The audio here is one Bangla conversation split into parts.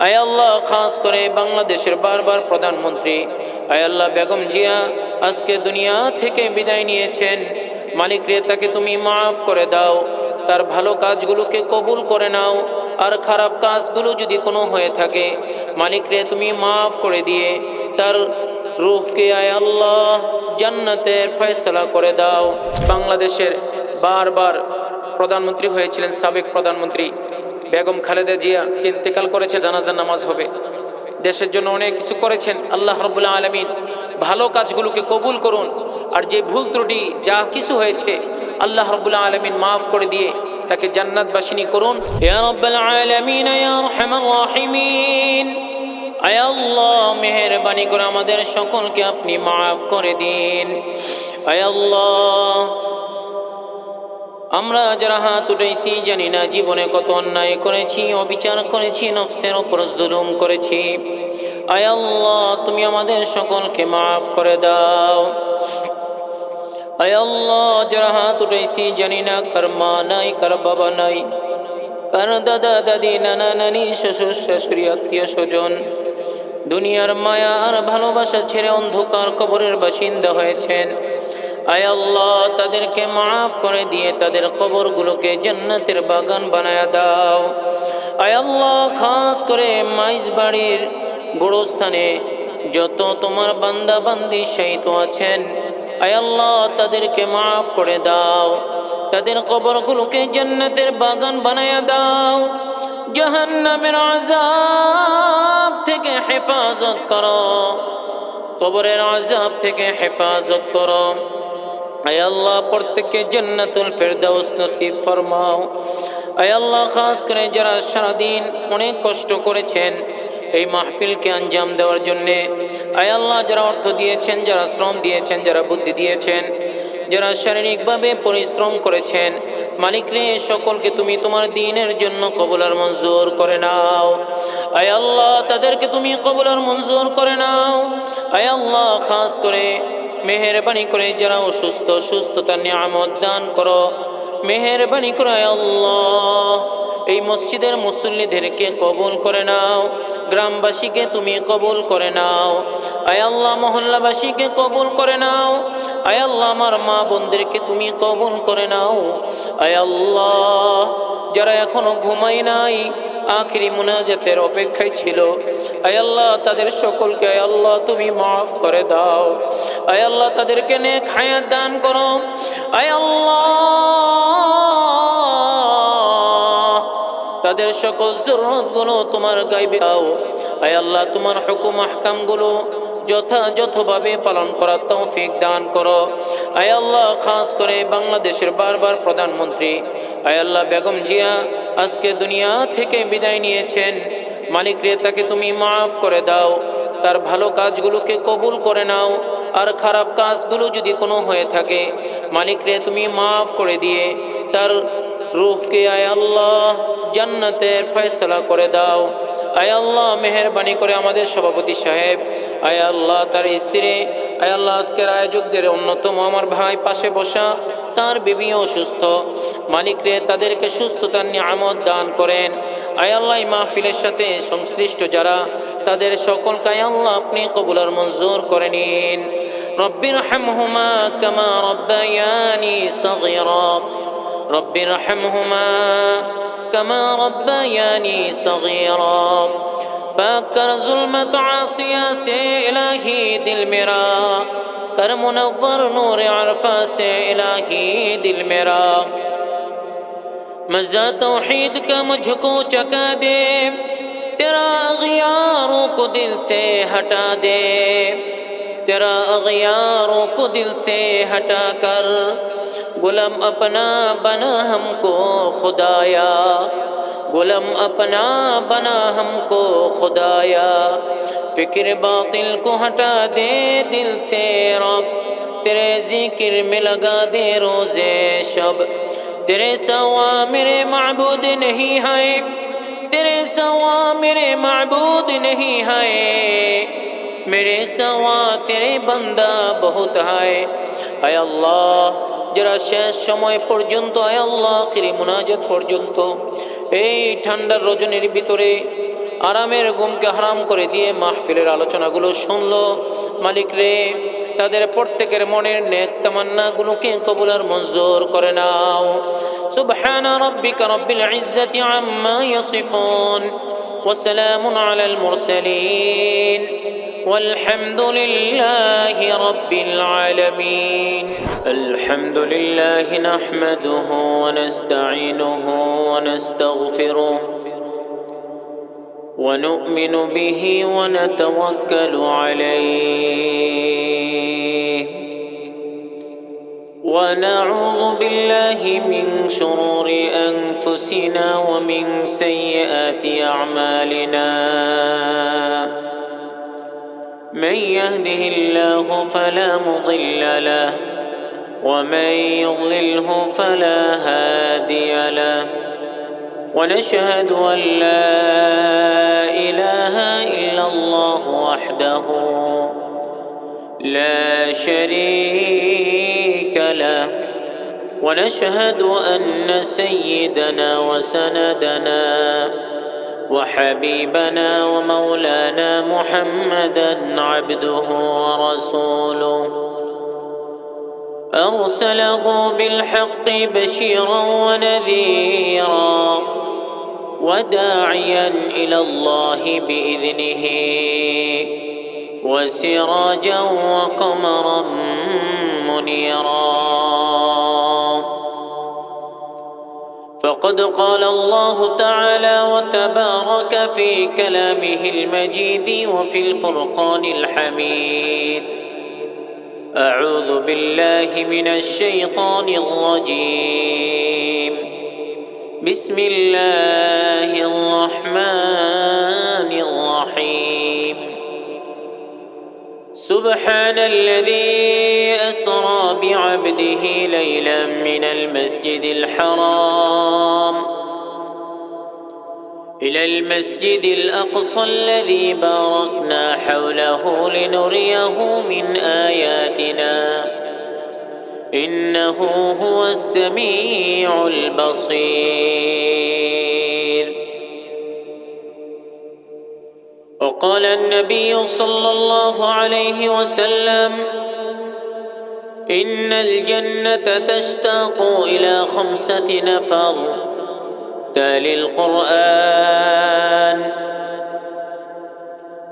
আয় আল্লাহ, খাস করে বাংলাদেশের বারবার প্রধানমন্ত্রী আয় আল্লাহ বেগম জিয়া আজকে দুনিয়া থেকে বিদায় নিয়েছেন। মালিক রে, তাকে তুমি মাফ করে দাও, তার ভালো কাজগুলোকে কবুল করে নাও, আর খারাপ কাজগুলো যদি কোনো হয়ে থাকে মালিক রে তুমি মাফ করে দিয়ে তার রূহকে আয় আল্লাহ জান্নাতের ফয়সালা করে দাও। বাংলাদেশের বারবার প্রধানমন্ত্রী হয়েছিলেন সাবেক প্রধানমন্ত্রী বেগম খালেদা জিয়া ইন্তেকাল করেছে, জানাজার নামাজ হবে। দেশের জন্য অনেক কিছু করেছেন। আল্লাহ রাব্বুল আলামিন ভালো কাজগুলোকে কবুল করুন, আর যে ভুল ত্রুটি যা কিছু হয়েছে আল্লাহ রাব্বুল আলামিন মাফ করে দিয়ে তাকে জান্নাতবাসিনী করুন। ইয়া রাব্বুল আলামিন, ইয়া আরহামার রাহিমিন, আয় আল্লাহ মেহেরবানি করে আমাদের সকলকে আপনি মাফ করে দিন। আয় আল্লাহ, আমরা যারা হাত উঠাইছি জানি না জীবনে কত অন্যায় করেছি, অবিচার করেছি, নফসের উপর জুলুম করেছি। আয় আল্লাহ, তুমি আমাদের সকলকে মাফ করে দাও। আয় আল্লাহ, যারা হাত উঠাইছি জানি না কার মা নাই, কার বাবা নাই, কার দাদা দাদি, নানা নানি, শ্বশুর শাশুড়ি, আত্মীয় স্বজন দুনিয়ার মায়া আর ভালোবাসা ছেড়ে অন্ধকার কবরের বাসিন্দা হয়েছেন। আয় আল্লাহ, তাদেরকে মাফ করে দিয়ে তাদের কবরগুলোকে জান্নাতের বাগান বানায়া দাও। আয় আল্লাহ, খাস করে মাইজ বাড়ির গোরস্থানে যত তোমার বান্দা বান্দি শায়িত আছেন আয় আল্লাহ তাদেরকে মাফ করে দাও, তাদের কবরগুলোকে জান্নাতের বাগান বানায়া দাও। জাহান্নামের আযাব থেকে হেফাজত করো, কবরের আযাব থেকে হেফাজত করো। আয় আল্লাহ, প্রত্যেককে জান্নাতুল ফেরদাউস নসিব ফরমাও। আয় আল্লাহ, খাস করে যারা সারাদিন অনেক কষ্ট করেছেন এই মাহফিলকে আঞ্জাম দেওয়ার জন্যে, আয় আল্লাহ যারা অর্থ দিয়েছেন, যারা শ্রম দিয়েছেন, যারা বুদ্ধি দিয়েছেন, যারা শারীরিকভাবে পরিশ্রম করেছেন, মালিক রে সকলকে তুমি তোমার দ্বীনের জন্য কবুল আর মঞ্জুর করে নাও। আয় আল্লাহ, তাদেরকে তুমি কবুল আর মঞ্জুর করে নাও। আয় আল্লাহ, খাস করে মেহেরবানি করে যারা অসুস্থ, সুস্থতার নিয়ামত দান করো। মেহেরবানি করে আয় আল্লাহ এই মসজিদের মুসল্লিদেরকে কবুল করে নাও, গ্রামবাসীকে তুমি কবুল করে নাও। আয় আল্লাহ, মহল্লাবাসীকে কবুল করে নাও। আয় আল্লাহ, আমার মা বোনদেরকে তুমি কবুল করে নাও। আয় আল্লাহ, যারা এখনো ঘুমাই নাই, আখিরি মুনাজাতের অপেক্ষায় ছিল, আয় আল্লাহ তাদের সকলকে আয় আল্লাহ তুমি মাফ করে দাও। আয় আল্লাহ, তাদেরকে নেক হায়াত দান করো। আয় আল্লাহ, তাদের সকল জরুরতগুলো তোমার গাইবে দাও। আয় আল্লাহ, তোমার হুকুম আহকামগুলো যথাযথভাবে পালন করার তৌফিক দান করো। আয় আল্লাহ, খাস করে বাংলাদেশের বারবার প্রধানমন্ত্রী আয় আল্লাহ বেগম জিয়া আজকে দুনিয়া থেকে বিদায় নিয়েছেন। মালিক রে, তাকে তুমি মাফ করে দাও, তার ভালো কাজগুলোকে কবুল করে নাও, আর খারাপ কাজগুলো যদি কোনো হয়ে থাকে মালিক রে তুমি মাফ করে দিয়ে তার রূহকে আয় আল্লাহ জান্নাতের ফয়সালা করে দাও। আয় আল্লাহ, মেহেরবানি করে আমাদের সভাপতি সাহেব, আয় আল্লাহ তার স্ত্রী, আয় আল্লাহ আজকের আয়োজকদের অন্যতম আমার ভাই পাশে বসা, তার বিবি অসুস্থ, মালিক রে তাদেরকে সুস্থতার নিয়ামত দান করেন। আয় আল্লাহ, এই মাহফিলের সাথে সংশ্লিষ্ট যারা তাদের সকলকে আয় আল্লাহ আপনি কবুল আর মঞ্জুর করে নিন। রব্বিরহামহুমা কামা রব্বায়ানি সগীরা, রব্বিরহামহুমা কামা রব্বায়ানি সগীরা। पाक कर जुल्मत आसिया से इलाही दिल मेरा, कर मुनव्वर नूर अरफा से इलाही दिल मेरा। मज़ा तौहीद का मुझको चका दे, तेरा अग़ियारों को दिल से हटा दे, तेरा अग़ियारों को दिल से हटा कर गुलाम अपना बना हमको खुदाया, गुलाम अपना बना हमको खुदाया। फिक्र बातिल को हटा दे दिल से रब, तेरे जिक्र में लगा दे रोज़े शब। तेरे सवा मेरे माबूद नहीं है, तेरे सवा मेरे माबूद नहीं है, मेरे सवा तेरे बंदा बहुत है। आय अल्लाह, যারা শেষ সময় পর্যন্ত আয় আল্লাহ আখিরি মুনাজাত পর্যন্ত এই ঠান্ডার রজনীর ভিতরে আরামের ঘুমকে হারাম করে দিয়ে মাহফিলের আলোচনাগুলো শুনলো। মালিক রে, তাদের প্রত্যেকের মনের নেক তামান্নাগুলোকে কবুল আর মঞ্জুর করে নাও। সুবহানা রাব্বিকা রাব্বিল ইজ্জাতি আম্মা ইয়াসিফুন ওয়া সালামুন আলাল মুরসালিন والحمد لله رب العالمين. الحمد لله نحمده ونستعينه ونستغفره ونؤمن به ونتوكل عليه ونعوذ بالله من شرور أنفسنا ومن سيئات أعمالنا. من يهده الله فلا مضل له ومن يضلله فلا هادي له. ونشهد أن لا إله إلا الله وحده لا شريك له. ونشهد أن سيدنا وسندنا وحبيبنا ومولانا محمدا عبده ورسوله أرسله بالحق بشيرا ونذيرا وداعيا إلى الله بإذنه وسراجا وقمرا منيرا. فقد قال الله تعالى وتبارك في كلامه المجيد وفي الفرقان الحميد. أعوذ بالله من الشيطان الرجيم. بسم الله الرحمن الرحيم. سبحان الذي أسرى بعبده ليلا من المسجد الحرام إلى المسجد الأقصى الذي باركنا حوله لنريه من آياتنا إنه هو السميع البصير. وقال النبي صلى الله عليه وسلم إن الجنة تشتاق إلى 5 نفر: تالي القرآن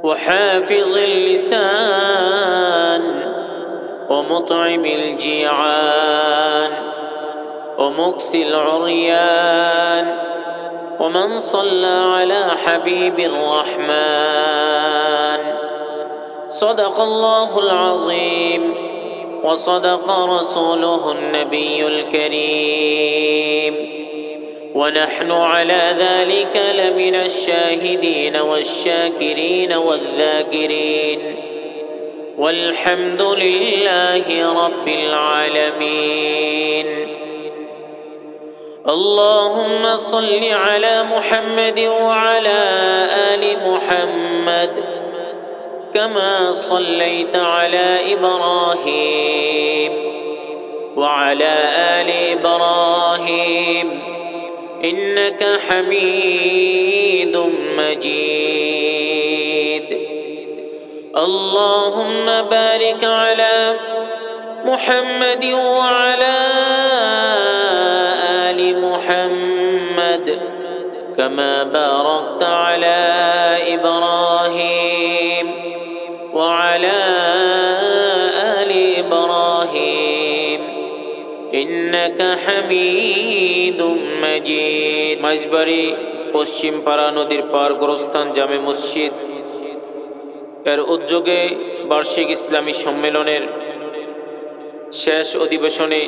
وحافظ اللسان ومطعم الجيعان ومكسي العريان ومن صلى على حبيب الرحمن. صدق الله العظيم وصدق رسوله النبي الكريم ونحن على ذلك لمن الشاهدين والشاكرين والذاكرين والحمد لله رب العالمين. اللهم صل على محمد وعلى آل محمد كما صليت على إبراهيم وعلى آل إبراهيم إنك حميد مجيد. اللهم بارك على محمد وعلى آل محمد كما باركت على إبراهيم وعلى آل إبراهيم إنك حميد مجيد. মাইজবাড়ি পশ্চিম পাড়া নদীর পার গোরস্থান জামে মসজিদ এর উদ্যোগে বার্ষিক ইসলামী সম্মেলনের শেষ অধিবেশনে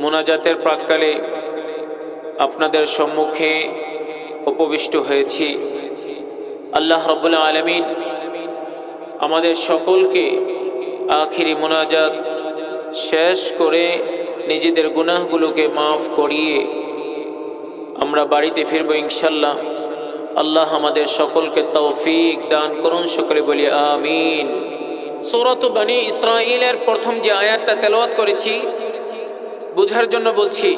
মোনাজাতের প্রাক্কালে আপনাদের সম্মুখে উপবিষ্ট হয়েছি। আল্লাহ রাব্বুল আলামিন আমাদের সকলকে আখিরি মোনাজাত শেষ করে নিজেদের গুনাহগুলোকে মাফ করিয়ে আমরা বাড়িতে ফিরব ইনশাআল্লাহ। আল্লাহ আমাদের সকলকে তৌফিক দান করুন, সকলে বলি আমিন। সূরাত বনী ইসরাঈলের প্রথম যে আয়াতটা তেলাওয়াত করেছি বুঝার জন্য বলছি।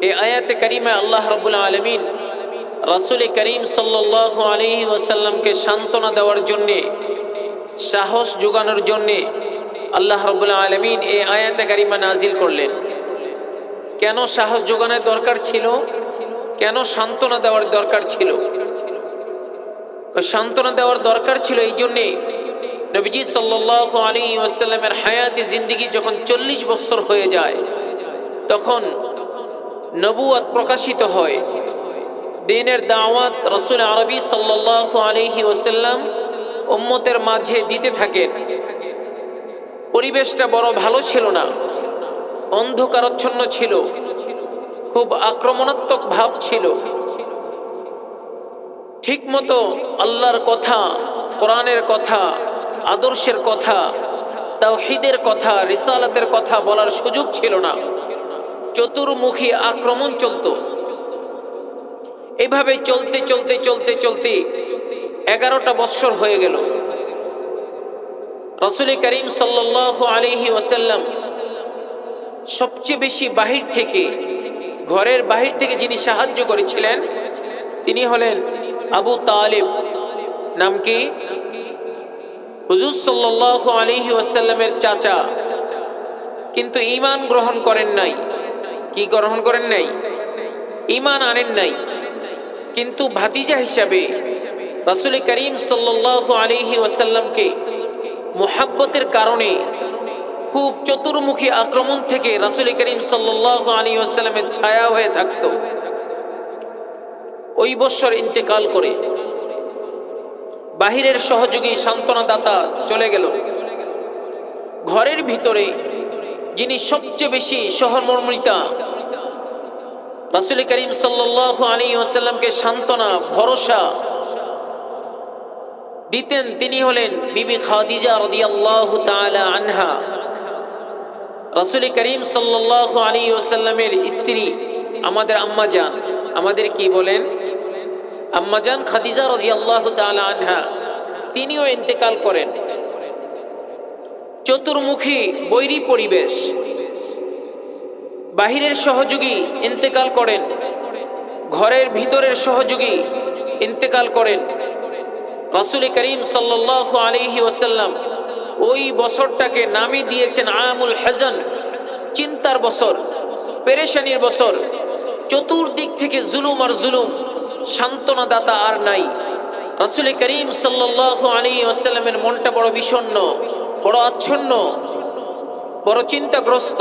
এই আয়াতে কারিমায় আল্লাহ রাব্বুল আলামিন রাসূল করিম সাল্লাল্লাহু আলাইহি ওয়াসাল্লামকে সান্ত্বনা দেওয়ার জন্যে, সাহস যোগানোর জন্যে আল্লাহ রাব্বুল আলামিন এই আয়াতে কারিমা নাজিল করলেন। কেন সাহস যোগানোর দরকার ছিল? কেন সান্ত্বনা দেওয়ার দরকার ছিল? সান্ত্বনা দেওয়ার দরকার ছিল এই জন্যে, নবীজি সাল্লাল্লাহু আলাইহি ওয়াসাল্লামের হায়াতে জিন্দেগি যখন 40 বছর হয়ে যায়, তখন নবুয়ত প্রকাশিত হয়, দ্বীনের দাওয়াত রাসূল আরবি সাল্লাল্লাহু আলাইহি ওয়াসাল্লাম উম্মতের মাঝে দিতে থাকেন। পরিবেশটা বড় ভালো ছিল না, অন্ধকারাচ্ছন্ন ছিল, খুব আক্রমণাত্মক ভাব ছিল। ঠিকমতো আল্লাহর কথা, কোরআনের কথা, আদর্শের কথা, তাওহীদের কথা, রিসালাতের কথা বলার সুযোগ ছিল না। চতুর্মুখী আক্রমণ চলত। এভাবে চলতে চলতে চলতে চলতে 11টা বৎসর হয়ে গেল। রাসূল করিম সাল্লাল্লাহু আলাইহি ওয়াসাল্লাম সবচেয়ে বেশি বাহির থেকে, ঘরের বাহির থেকে যিনি সাহায্য করেছিলেন তিনি হলেন আবু তালিব। নাম কি? হুজুর সাল্লাল্লাহু আলাইহি ওয়াসাল্লামের চাচা, কিন্তু ঈমান গ্রহণ করেন নাই। কি গ্রহণ করেন নাই? ঈমান আনেন নাই। কিন্তু ভাতিজা হিসাবে রাসূল করিম সাল্লাল্লাহু আলাইহি ওয়াসাল্লামকে মুহাব্বতের কারণে খুব চতুর্মুখী আক্রমণ থেকে রাসূল করিম সাল্লাল্লাহু আলাইহি ওয়াসাল্লামের ছায়া হয়ে থাকত। ওই বছর ইন্তেকাল করে বাহিরের সহযোগী সান্ত্বনাদাতা চলে গেল। ঘরের ভিতরে যিনি সবচেয়ে বেশি সহমর্মিতা, রাসূল করিম সাল্লাল্লাহু আলাইহি ওয়াসাল্লামকে সান্ত্বনা, ভরসা দিতেন, তিনি হলেন বিবি খাদিজা রাদিয়াল্লাহু তাআলা আনহা। রাসূল করিম সাল্লাল্লাহু আলাইহি ওয়াসাল্লামের স্ত্রী, আমাদের আম্মা জান, আমাদের কি বলেন? আম্মা জান খাদিজা রাদিয়াল্লাহু তাআলা আনহা, তিনিও ইন্তেকাল করেন। চতুর্মুখী বৈরী পরিবেশ, বাহিরের সহযোগী ইন্তেকাল করেন, ঘরের ভিতরের সহযোগী ইন্তেকাল করেন। রাসূল করিম সাল্লাল্লাহু আলাইহি ওয়াসাল্লাম ওই বছরটাকে নামে দিয়েছেন আমুল হাজান, চিন্তার বছর, পেরেশানির বছর। চতুর্দিক থেকে জুলুম আর জুলুম, সান্ত্বনা দাতা আর নাই। রাসূল করিম সাল্লাল্লাহু আলাইহি ওয়াসাল্লামের মনটা বড় বিষণ্ণ, বড় আচ্ছন্ন, বড় চিন্তাগ্রস্ত।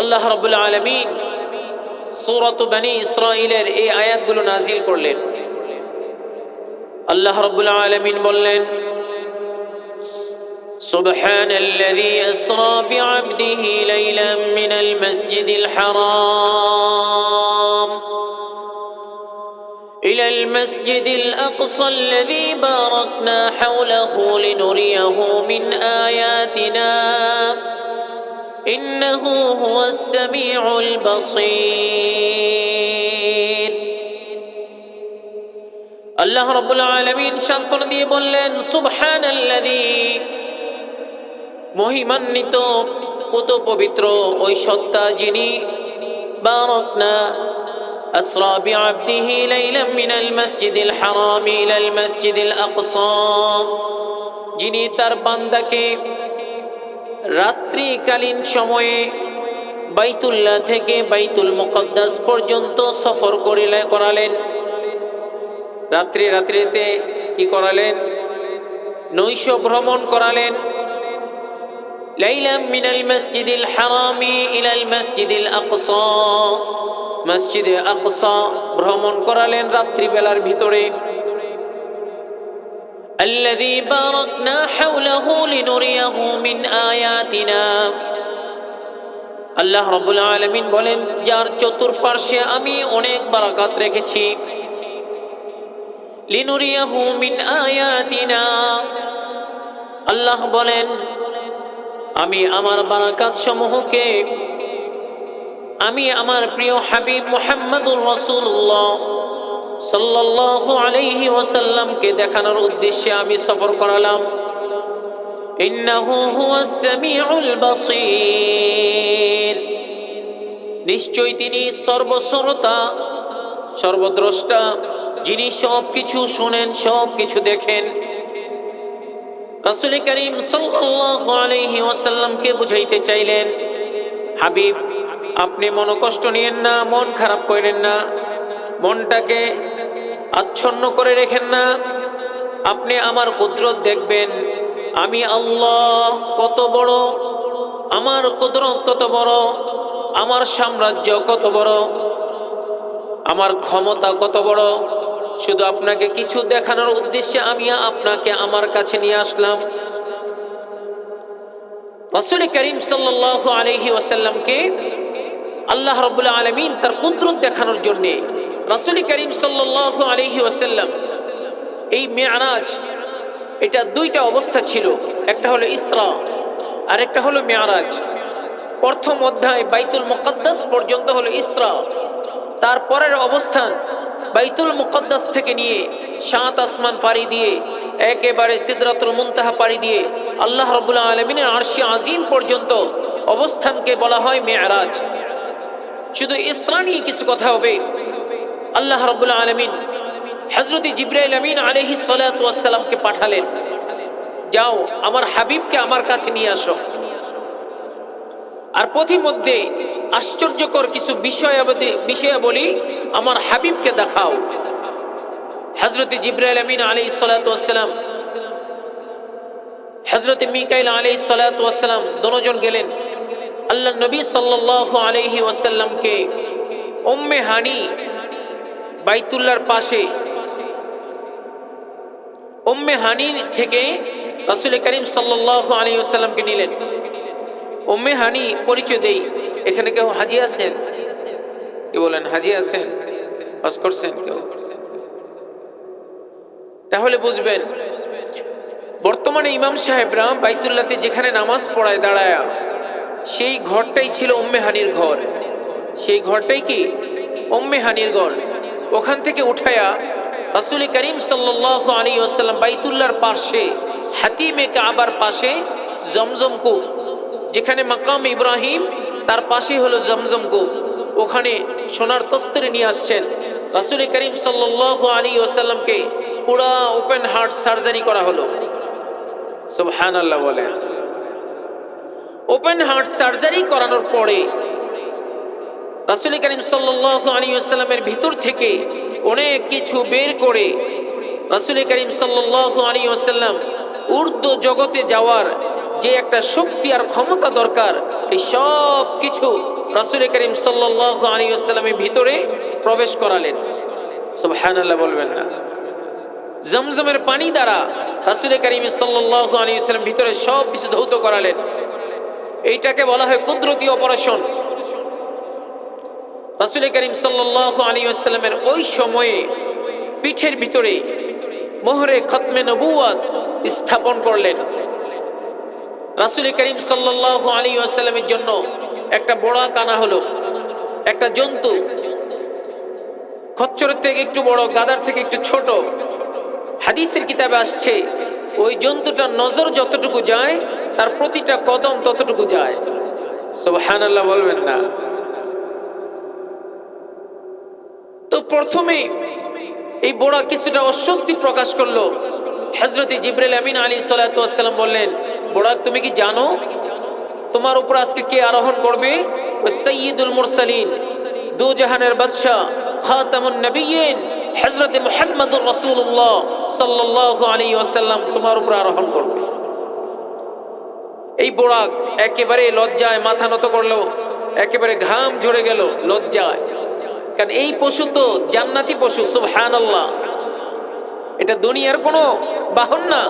আল্লাহ রাব্বুল আলামিন সূরাত বনী ইসরাঈলের এই আয়াতগুলো নাজিল করলেন। আল্লাহ রাব্বুল আলামিন বললেন, সুবহানাল্লাযী আসরা বিআবদিহি লাইলাম মিনাল মাসজিদিল হারাম ইলাল মাসজিদিল আকসাল্লাযী বারাকনা হাওলাহু লিনুরিয়াহু মিন আয়াতিনা ইন্নাহু হুয়াস সামিউল বাসীর। আল্লাহ রাব্বুল আলামিন সান্ত্বনা দিয়ে বললেন, সুবহানাল্লাযী, মহিমান্বিত, কত পবিত্র ওই সত্তা যিনি, বারাকনা আসরা বিআবদিহি লাইলাম মিনাল মাসজিদিল হারাম ইলাল মাসজিদিল আকসা, যিনি তার বান্দাকে রাত্রিকালীন সময়ে বাইতুল্লাহ থেকে বাইতুল মুকদ্দাস পর্যন্ত সফর করালেন। রাত্রিতে কি করালেন? নৈশ ভ্রমণ করালেন। লাইলাম মিনাল মাসজিদিল হারামি ইলাল মাসজিদিল আকসা, মসজিদে আকসা ভ্রমণ করালেন রাত্রিবেলার ভিতরে। আল্লাযী বারাকনা হাওলাহু লিনুরিয়াহু মিন আয়াতিনা, আল্লাহ রাব্বুল আলামিন বলেন, যার চতুর্পার্শ্বে আমি অনেক বারাকাত রেখেছি। লিনুরিয়াহু মিন আয়াতিনা, আল্লাহ বলেন আমি আমার বারাকাত সমূহকে আমি আমার প্রিয় হাবিব মুহাম্মদুর রাসূলুল্লাহ সাল্লাল্লাহু আলাইহি ওয়াসাল্লামকে দেখানোর উদ্দেশ্যে আমি সফর করালাম। ইন্নাহু হুয়াস সামিউল বাসীর, নিশ্চয় তিনি সর্বশ্রোতা, সর্বদ্রষ্টা, যিনি সব কিছু শোনেন, সব কিছু দেখেন। রাসূল করিম সাল্লাল্লাহু আলাইহি ওয়াসাল্লামকে বুঝাইতে চাইলেন, হাবিব আপনি মনোকষ্ট নিয়েন না, মন খারাপ করেন না, মনটাকে আচ্ছন্ন করে রেখেন না। আপনি আমার কুদরত দেখবেন, আমি আল্লাহ কত বড়, আমার কুদরত কত বড়, আমার সাম্রাজ্য কত বড়, আমার ক্ষমতা কত বড়। শুধু আপনাকে কিছু দেখানোর উদ্দেশ্যে আমি আপনাকে আমার কাছে নিয়ে আসলাম। রাসূল করিম সাল্লাল্লাহু আলাইহি ওয়াসাল্লামকে আল্লাহ রাব্বুল আলামিন তার কুদরত দেখানোর জন্য রাসূল করিম সাল্লাল্লাহু আলাইহি ওয়াসাল্লাম এই মেরাজ, এটা দুইটা অবস্থা ছিল, একটা হলো ইসরা আর একটা হলো মেরাজ। প্রথম অধ্যায় বাইতুল মুকদ্দাস পর্যন্ত হলো ইসরা, তারপরের অবস্থান বাইতুল মুকদ্দাস থেকে নিয়ে 7 আসমান পাড়ি দিয়ে একেবারে সিদরাতুল মুনতাহা পাড়ি দিয়ে আল্লাহ রাব্বুল আলামিনের আরশে আজিম পর্যন্ত অবস্থানকে বলা হয় মেরাজ। শুধু ইসরা নিয়ে কিছু কথা হবে। আল্লাহ রাব্বুল আলামিন হযরত জিবরাইল আমিন আলাইহিস সালাতু ওয়াস সালামকে পাঠালেন, যাও আমার হাবিবকে আমার কাছে নিয়ে আসো। আর পথিমধ্যে আশ্চর্যকর কিছু বিষয়াবলী আমার হাবিবকে দেখাও। হযরত জিবরাইল আমিন আলাইহিস সালাতু ওয়াস সালাম, হযরত মিকাইল আলাইহিস সালাতু ওয়াস সালাম দুজন গেলেন আল্লাহ নবী সাল্লাল্লাহু আলাইহি ওয়াসাল্লামকে উম্মে হানি বাইতুল্লাহর পাশে, উম্মে হানি থেকে রাসূল করিম সাল্লাল্লাহু আলাইহি ওয়াসাল্লামকে নিলেন। উম্মে হানি পরিচয় দেই, এখানে কেউ হাজি আছেন? কি বলেন, হাজি আছেন? হজ করছেন কেউ? তাহলে বুঝবেন বর্তমানে ইমাম সাহেবরা বাইতুল্লাহতে যেখানে নামাজ পড়ায় দাঁড়ায়া, সেই ঘরটাই ছিল উম্মে হানির ঘর। সেই ঘরটাই কি উম্মে হানির ঘর। ওখান থেকে উঠায়া রাসূল করিম সাল্লাল্লাহু আলাইহি ওয়াসাল্লাম বাইতুল্লাহর পাশে হাতিমে কাবার পাশে জমজম কূপ, যেখানে মাকাম ইব্রাহিম তার পাশে হলো জমজম কূপ, ওখানে সোনার তস্তরে নিয়ে আসছেন। রাসূল করিম সাল্লাল্লাহু আলাইহি ওয়াসাল্লামকে পুরা ওপেন হার্ট সার্জারি করা হলো। সুবহানাল্লাহ বলেন। ওপেন হার্ট সার্জারি করানোর পরে রাসূল করিম সাল্লাল্লাহু আলাইহি ওয়াসাল্লামের ভিতর থেকে অনেক কিছু বের করে রাসূল করিম সাল্লাল্লাহু আলাইহি ওয়াসাল্লাম ঊর্ধ্ব জগতে যাওয়ার যে একটা শক্তি আর ক্ষমতা দরকার, এই সব কিছু রাসূল করিম সাল্লাল্লাহু আলাইহি ওয়াসাল্লামের ভিতরে প্রবেশ করালেন। সুবহানাল্লাহ বলবেন না? জমজমের পানি দ্বারা রাসূল করিম সাল্লাল্লাহু আলাইহি ওয়াসাল্লাম ভিতরে সব কিছু ধৌত করালেন। এইটাকে বলা হয় কুদরতি অপারেশন। রাসূল করিম সাল্লাল্লাহু আলাইহি ওয়াসাল্লামের ওই সময়ে পিঠের ভিতরে মোহরে খতমে নবুয়ত স্থাপন করলেন। রাসূল করিম সাল্লাল্লাহু আলাইহি ওয়াসাল্লামের জন্য একটা বড়া কানা হলো, একটা জন্তু, খচ্চরের থেকে একটু বড়, গাধার থেকে একটু ছোট। হাদিসের কিতাবে আসছে ওই জন্তুটার নজর যতটুকু যায় তার প্রতিটা কদম ততটুকু যায়। সুবহানাল্লাহ বলবেন না? তো প্রথমে এই বড় কিছুটা অস্বস্তি প্রকাশ করলো। হযরত জিবরাইল আমিন আলাইহিস সালাতু ওয়াস সালাম বললেন, বড় তুমি কি জানো তোমার উপর আজকে কে আরোহণ করবে? ওই সাইয়্যিদুল মুরসালিন, দু জাহানের বাদশা, খাতামুন নবিয়্যিন হযরত মুহাম্মদুর রাসূলুল্লাহ সাল্লাল্লাহু আলাইহি ওয়াসাল্লাম তোমার উপর আরোহণ করবে। এই বোরাক একেবারে লজ্জায় মাথা নত করলো, একেবারে ঘাম ঝরে গেল লজ্জায়। কারণ এই পশু তো জান্নাতি পশু। সুবহানাল্লাহ, এটা দুনিয়ার কোনো বাহন না,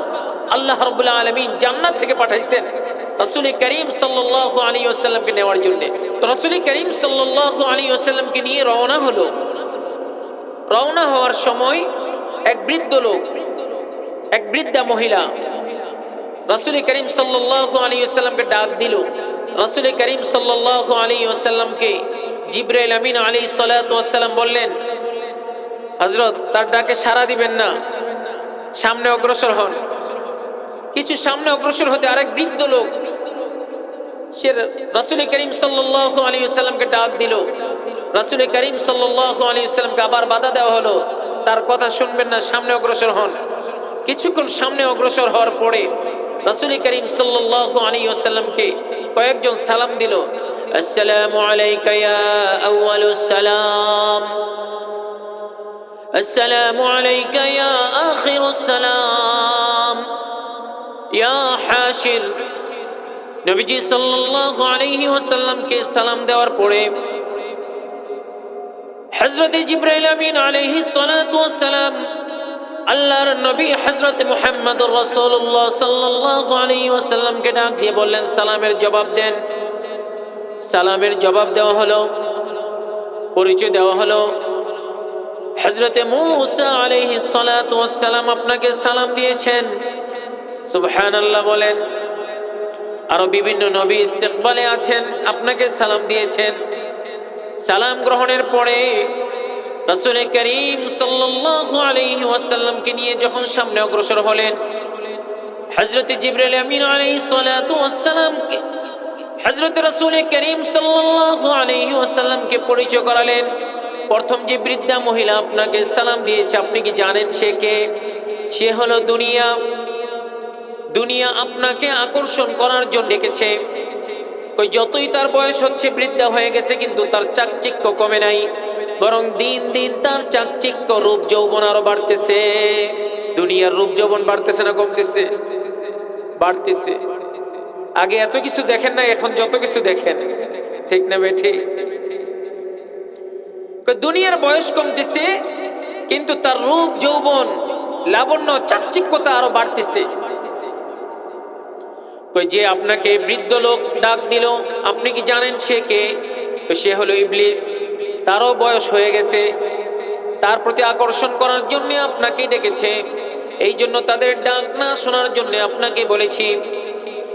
আল্লাহ রাব্বুল আলামিন জান্নাত থেকে পাঠাইছেন রাসূল করিম সাল্লাল্লাহু আলাইহি ওয়াসাল্লামকে নেওয়ার জন্য। তো রাসূল করিম সাল্লাল্লাহু আলাইহি ওয়াসাল্লামকে নিয়ে রওনা হলো। রওনা হওয়ার সময় এক বৃদ্ধ লোক, এক বৃদ্ধা মহিলা রাসূল করিম সাল্লাল্লাহু আলাইহি ওয়াসাল্লামকে ডাক দিল। রাসূল করিম সাল্লাল্লাহু আলাইহি ওয়াসাল্লামকে জিবরাইল আমিন আলাইহিস সালাতু ওয়াস সালাম বললেন, হযরত তার ডাকে সাড়া দিবেন না, সামনে অগ্রসর হন। কিছু সামনে অগ্রসর হতে আরেক বৃদ্ধ লোক সে রাসূল করিম সাল্লাল্লাহু আলাইহি ওয়াসাল্লামকে ডাক দিল। রাসূল করিম সাল্লাল্লাহু আলাইহি ওয়াসাল্লামকে আবার বাধা দেওয়া হলো। তার কথা শুনবেন না, সামনে অগ্রসর হন। কিছুক্ষণ সামনে অগ্রসর হওয়ার পরে রাসূল করিম সাল্লাল্লাহু আলাইহি ওয়াসাল্লামকে কয়েকজন সালাম দিল। আসসালামু আলাইকা ইয়া আউয়ালুস সালাম, আসসালামু আলাইকা ইয়া আখিরুস সালাম, ইয়া হাশির। নবীজি সাল্লাল্লাহু আলাইহি ওয়াসাল্লামকে সালাম দেওয়ার পরে হযরত জিবরাইল আমিন আলাইহিস সালাতু ওয়াস সালাম আল্লাহর নবী হযরত মুহাম্মদুর রাসূলুল্লাহ সাল্লাল্লাহু আলাইহি ওয়াসাল্লামকে ডাক দিয়ে বললেন, সালামের জবাব দেন। সালামের জবাব দেওয়া হলো, পরিচয় দেওয়া হলো। হযরত মূসা আলাইহিস সালাতু ওয়াস সালাম আপনাকে সালাম দিয়েছেন, সুবহানাল্লাহ বলেন। আরো বিভিন্ন নবী ইস্তেকবালে আছেন, আপনাকে সালাম দিয়েছেন। সালাম গ্রহণের পরে রাসূল করিম সাল্লাল্লাহু আলাইহি ওয়াসাল্লামকে নিয়ে যখন সামনে অগ্রসর হলেন, হযরত জিবরাইল আমিন আলাইহিস সালাতু ওয়াস সালামকে হযরত রাসূল করিম সাল্লাল্লাহু আলাইহি ওয়াসাল্লামকে পরিচয় করালেন। প্রথম যে বৃদ্ধা মহিলা আপনাকে সালাম দিয়েছে, আপনি কি জানেন সে কে? সে হলো দুনিয়া। দুনিয়া আপনাকে আকর্ষণ করার জন্য ডেকেছে। কই যতই তার বয়স হচ্ছে, বৃদ্ধা হয়ে গেছে, কিন্তু তার চাকচিক্য কমে নাই, বরং দিন দিন তার চাকচিক্য রূপ যৌবন আরো বাড়তেছে। দুনিয়ার রূপ যৌবন বাড়তেছে না কমতেছে? বাড়তেছে। আগে এত কিছু দেখেন না, এখন যত কিছু দেখেন, ঠিক না বেঠি? দুনিয়ার বয়স কমতেছে, কিন্তু তার রূপ যৌবন লাবণ্য চাকচিক্যতা আরো বাড়তেছে। যে আপনাকে বৃদ্ধ লোক ডাক দিল, আপনি কি জানেন সে কে? সে হলো ইবলিস। তারও বয়স হয়ে গেছে, তার প্রতি আকর্ষণ করার জন্য আপনাকে ডেকেছে। এই জন্য তাদের ডাক না শোনার জন্য আপনাকে বলেছি।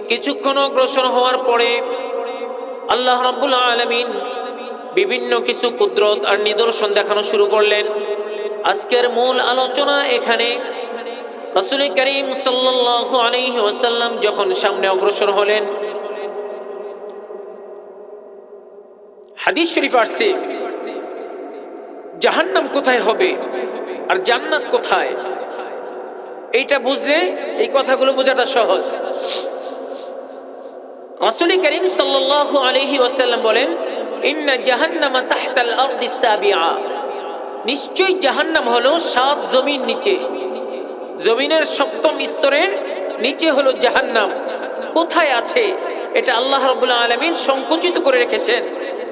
কিছুক্ষণ অগ্রসর হওয়ার পরে আল্লাহ রাব্বুল আলামিন বিভিন্ন কিছু কুদরত আর নিদর্শন দেখানো শুরু করলেন। আজকের মূল আলোচনা এখানে। রাসূল করিম সাল্লাল্লাহু আলাইহি ওয়াসাল্লাম যখন সামনে অগ্রসর হলেন, হাদিস শরীফ আসছে জাহান্নাম কোথায় হবে আর জান্নাত কোথায়। এইটা বুঝলে এই কথাগুলো বোঝাটা সহজ। রাসূল করিম সাল্লাল্লাহু আলাইহি ওয়াসাল্লাম বলেন, ইন্না জাহান্নামা তাহতাল আরদিস সাবিআ, নিশ্চয়ই জাহান্নাম হলো ৭ জমির নিচে। জমিনের ৭ম স্তরের নিচে হলো জাহান্নাম। কোথায় আছে এটা আল্লাহ রাব্বুল আলামিন সংকুচিত করে রেখেছেন।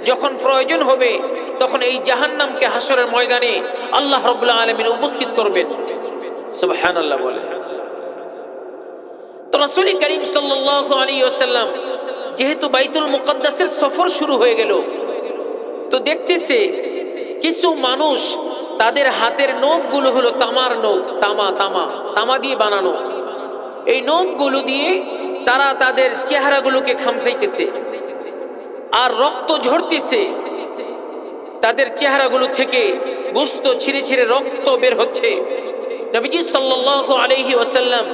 যখন প্রয়োজন হবে তখন এই জাহান্নামকে হাসরের ময়দানে আল্লাহ রাব্বুল আলামিন উপস্থিত করবেন। সুবহানাল্লাহ বলে। তো রাসূল করিম সাল্লাল্লাহু আলাইহি ওয়াসাল্লাম যেহেতু বাইতুল মুকাদ্দাসের সফর শুরু হয়ে গেল, তো দেখতেছে কিছু মানুষ তাদের হাতের নখগুলো হলো তামার নখ, তামা দিয়ে বানানো। এই নখগুলো দিয়ে তারা তাদের চেহারাগুলোকে খামচাইতেছে, আর রক্ত ঝরতেছে। তাদের চেহারাগুলো থেকে গোশত ছিঁড়ে ছিঁড়ে রক্ত বের হচ্ছে। নবীজি সাল্লাল্লাহু আলাইহি ওয়াসাল্লাম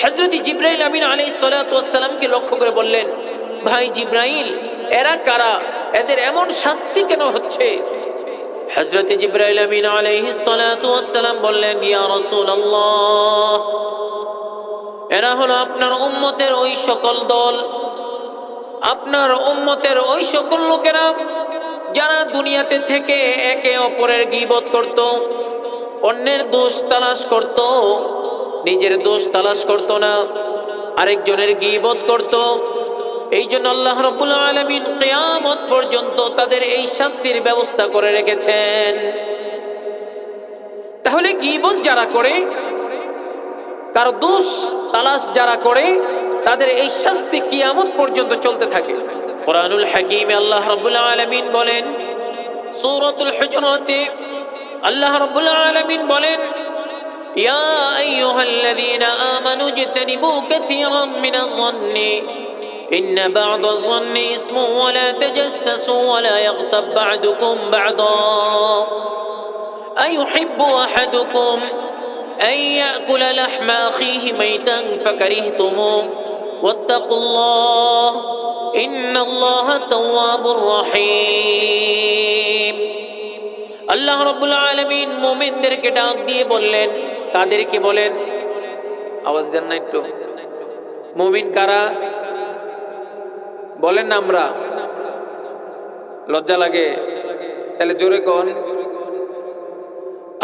হযরত জিবরাইল আমিন আলাইহিস সালাতু ওয়াস সালামকে লক্ষ্য করে বললেন, ভাই জিবরাইল, এরা কারা? এদের এমন শাস্তি কেন হচ্ছে? হযরত জিবরাইল আমিন আলাইহিস সালাতু ওয়াস সালাম বললেন, ইয়া রাসূলুল্লাহ, এরা হলো আপনার উম্মতের ওই সকল দল, আপনার উম্মতের ওই সকল লোকেরা যারা দুনিয়াতে থেকে একে অপরের গীবত করত, অন্যের দোষ তালাশ করত, নিজের দোষ তালাশ করত না, আরেকজনের গীবত করত। এই জন্য আল্লাহ রাব্বুল আলামিন কিয়ামত পর্যন্ত তাদের এই শাস্তির ব্যবস্থা করে রেখেছেন। তাহলে গীবত যারা করে, কারো দোষ তালাশ যারা করে, তাদের এই শাস্তি কিয়ামত পর্যন্ত চলতে থাকে। কুরআনুল হাকীমে আল্লাহ রাব্বুল আলামিন বলেন, সূরাতুল হুজুরাতে আল্লাহ রাব্বুল আলামিন বলেন, ইয়া আইয়ুহাল্লাযীনা আমানু ইজতানিবু কাসীরাম মিনাজ-যন্নি ইন্না বা'দাজ-যন্নি ইসমুন ওয়া লা তাজাসসাসু ওয়া লা ইয়াগতাব বা'দুকুম বা'দা আইয়ুহিব্বু আহাদুকুম আন ইয়াকুলা লাহমা আখিহি মাইতান ফাকারিহতুমুহু ওয়াত্তাকুল্লাহ ইন্নাল্লাহা তাওয়াবুর রাহিম। আল্লাহ রাব্বুল আলামিন মুমিনদেরকে ডাক দিয়ে বললেন, কাদেরকে বলেন? আওয়াজ দেন না একটু। মুমিন কারা বলেন না? আমরা, লজ্জা লাগে? তাহলে জোরে কোন।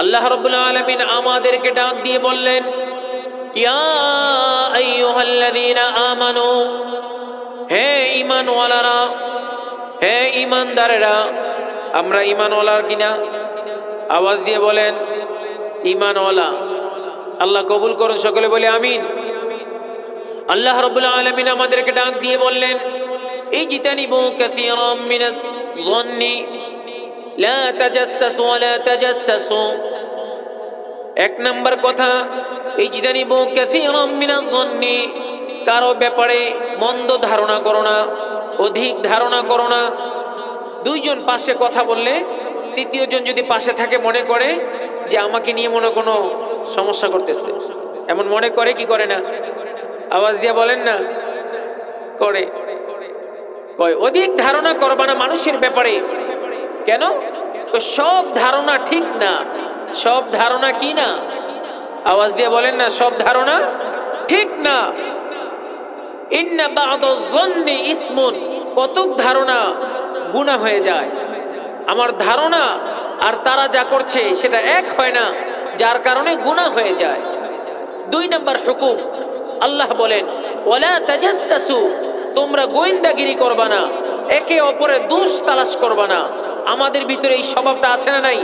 আল্লাহ রাব্বুল আলামিন আমাদেরকে ডাক দিয়ে বললেন, ইয়া আইয়ুহাল্লাযীনা আমানু, হে ঈমানওয়ালারা, হে ঈমানদারেরা। আমরা ঈমানওয়ালা কিনা? আওয়াজ দিয়ে বলেন, ঈমানওয়ালা। আল্লাহ কবুল করুন, সকলে বলে আমিন। আল্লাহ রাব্বুল আলামিন আমাদেরকে ডাক দিয়ে বললেন, ইজতানিবু কাসীরাম মিনাজ যন্নি লা তাজাসসাসু ওয়া লা তাজাসসাসু। এক নাম্বার কথা, ইজতানিবু কাসীরাম মিনাজ যন্নি, কারো ব্যাপারে মন্দ ধারণা করো না, অধিক ধারণা করো না। দুইজন পাশে কথা বললে তৃতীয় জন যদি পাশে থাকে মনে করে যে আমাকে নিয়ে মনে কোনো সমস্যা করতেছে, এমন মনে করে কি করে না? আওয়াজ দিয়ে বলেন না। করে। কয় অধিক ধারণা করবা না মানুষের ব্যাপারে। কেন? সব ধারণা ঠিক না। সব ধারণা কি না? আওয়াজ দিয়ে বলেন না, সব ধারণা ঠিক না। ইন্না বা'দাজ যন্নি ইসমুন, কতক ধারণা গুনাহ হয়ে যায়। আমার ধারণা আর তারা যা করছে সেটা এক হয় না, যার কারণে গুনাহ হয়ে যায়। দুই নম্বর হুকুম, আল্লাহ বলেন ওয়ালা তাজাসসাসু, তোমরা গোয়েন্দাগিরি করবা না, একে অপরের দোষ তালাশ করবা না। আমাদের ভিতরে এই স্বভাবটা আছে না নাই?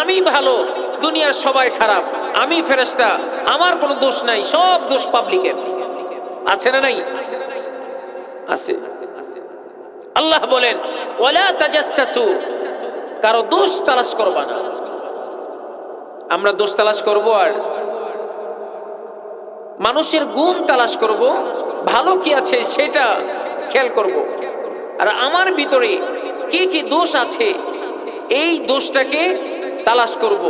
আমি ভালো, দুনিয়ার সবাই খারাপ, আমি ফেরেশতা, আমার কোনো দোষ নাই, সব দোষ পাবলিকের। আছে না নাই? আছে। আল্লাহ বলেন ওয়ালা তাজাসসাসু, কারো দোষ তালাশ করবা না। আমরা দোষ তালাশ করব আর মানুষের গুণ তালাশ করব, ভালো কি আছে সেটা খেয়াল করব। আর আমার ভিতরে কি কি দোষ আছে এই দোষটাকে তালাশ করব,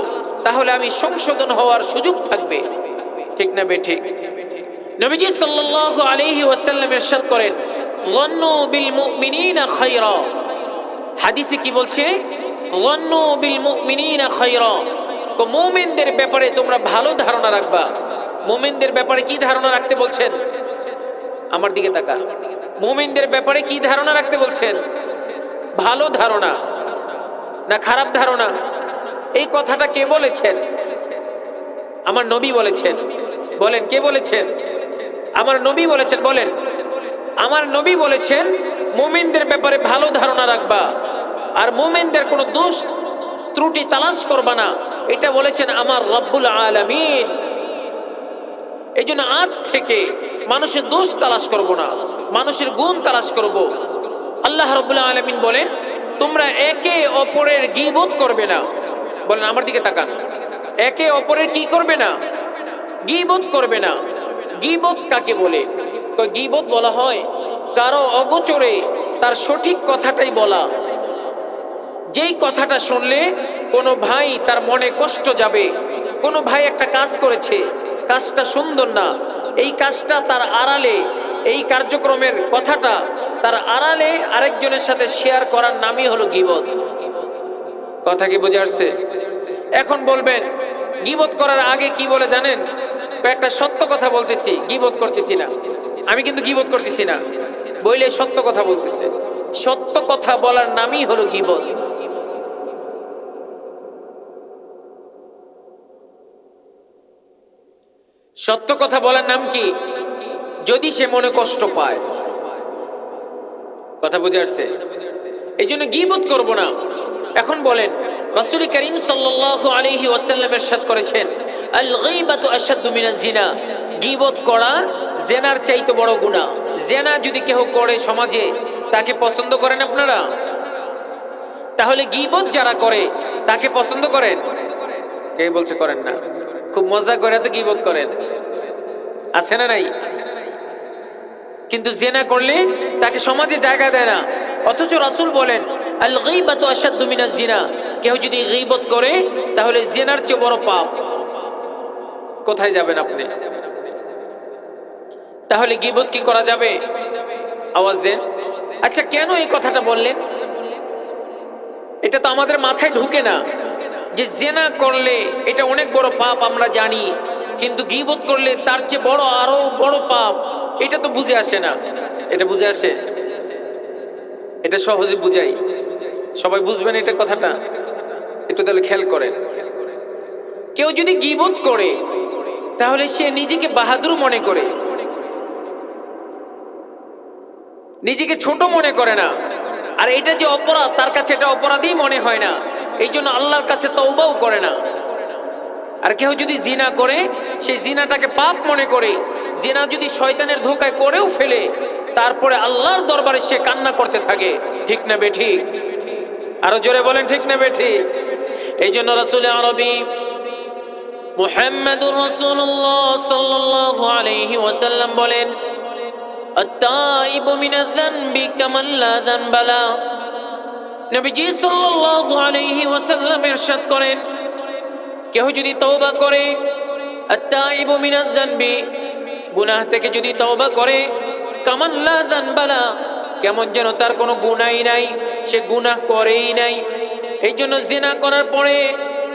তাহলে আমি সংশোধন হওয়ার সুযোগ থাকবে। ঠিক না বেঠিক? নবীজি সাল্লাল্লাহু আলাইহি ওয়াসাল্লাম ইরশাদ করেন, যন্নু বিল মুমিনিনা খায়রা। হাদিসে কি বলছে? যন্নু বিল মুমিনিনা খায়রা, মুমিনদের ব্যাপারে তোমরা ভালো ধারণা রাখবা। মুমিনদের ব্যাপারে কি ধারণা রাখতে বলছেন? আমার দিকে তাকা। মুমিনদের ব্যাপারে কি ধারণা রাখতে বলছেন? ভালো ধারণা না খারাপ ধারণা? এই কথাটা কে বলেছেন? আমার নবী বলেছেন। বলেন কে বলেছেন? আমার নবী বলেছেন। বলেন। আমার নবী বলেছেন মুমিনদের ব্যাপারে ভালো ধারণা রাখবা আর মুমিনদের কোনো দোষ ত্রুটি তালাশ করবা না, এটা বলেছেন আমার রব্বুল আলামিন। এই জন্য আজ থেকে মানুষের দোষ তালাশ করব না, মানুষের গুণ তালাশ করব। আল্লাহ রব্বুল আলামিন বলেন তোমরা একে অপরের গীবত করবে না। বলেন আমার দিকে তাকান। একে অপরের কি করবে না? গীবত করবে না। গীবত কাকে বলে? গীবত বলা হয় কারো অগোচরে তার সঠিক কথাটাই বলা। যেই কথাটা শুনলে কোনো ভাই তার মনে কষ্ট যাবে, কোনো ভাই একটা কাজ করেছে, কাজটা সুন্দর না, এই কাজটা তার আড়ালে, এই কার্যক্রমের কথাটা তার আড়ালে আরেকজনের সাথে শেয়ার করার নামই হলো গীবত। কথা কি বোঝা আসছে? এখন বলবেন গীবত করার আগে কি বলে জানেন? একটা সত্য কথা বলতেছি, গীবত করতেছি না। আমি কিন্তু গীবত করতেছি না, বইলে সত্য কথা বলতেছে। সত্য কথা বলার নামই হলো গীবত। সত্য কথা বলার নাম কি? যদি সে মনে কষ্ট পায়। কথা বুঝে আসছে? এই জন্য গীবত করব না। এখন বলেন রাসূল করিম সাল্লাল্লাহু আলাইহি ওয়াসাল্লাম ইরশাদ করেছেন আল গীবাতু আশাদ্দু মিনাজ জিনা, গীবত করা জেনার চাইতে বড় গুনাহ। জেনা যদি কেউ করে সমাজে তাকে পছন্দ করেন আপনারা? তাহলে গীবত যারা করে তাকে পছন্দ করেন? কে বলছে করেন না? খুব মজা করে তো গীবত করেন, আছে না নাই? কিন্তু জেনা করলে তাকে সমাজে জায়গা দেয় না। অথচ রাসূল বলেন আল গীবাতু আশাদ্দু মিনাজ জিনা, কেউ যদি গীবত করে তাহলে জেনার চেয়ে বড় পাপ। কোথায় যাবেন আপনি? তাহলে গীবত কি করা যাবে? আওয়াজ দেন। আচ্ছা কেন এই কথাটা বললেন? এটা তো আমাদের মাথায় ঢুকে না যে জিনা করলে এটা অনেক বড় পাপ, আমরা জানি, কিন্তু গীবত করলে তার চেয়ে বড় আরো বড় পাপ, এটা তো বুঝে আসে না। এটা বুঝে আসে? এটা সহজে বুঝাই, সবাই বুঝবেন এটা কথাটা, একটু তাহলে খেয়াল করেন। কেউ যদি গীবত করে তাহলে সে নিজেকে বাহাদুর মনে করে, নিজেকে ছোট মনে করে না, আর এটা যে অপরাধ তার কাছে এটা অপরাধই মনে হয় না, এই জন্য আল্লাহর কাছে তওবাও করে না। আর কেউ যদি জিনা করে সেই জিনাটাকে পাপ মনে করে, জিনা যদি শয়তানের ধোকায় করেও ফেলে, তারপরে আল্লাহর দরবারে সে কান্না করতে থাকে। ঠিক না বেঠিক? আরো জোরে বলেন ঠিক না বেঠিক? এই জন্য রাসূল আরবী মুহাম্মদুর রাসূলুল্লাহ সাল্লাল্লাহু আলাইহি ওয়াসাল্লাম বলেন, আত-তাইবু মিনায যানবি কামান লা যানবা লা। নবীজি সাল্লাল্লাহু আলাইহি ওয়াসাল্লাম ইরশাদ করেন, কেউ যদি তওবা করে, আত-তাইবু মিনায যানবি, গুনাহ থেকে যদি তওবা করে, কামান লা যানবা লা, কেমন যেন তার কোনো গুনাহই নাই, সে গুনাহ করেই নাই। এই জন্য জিনা করার পরে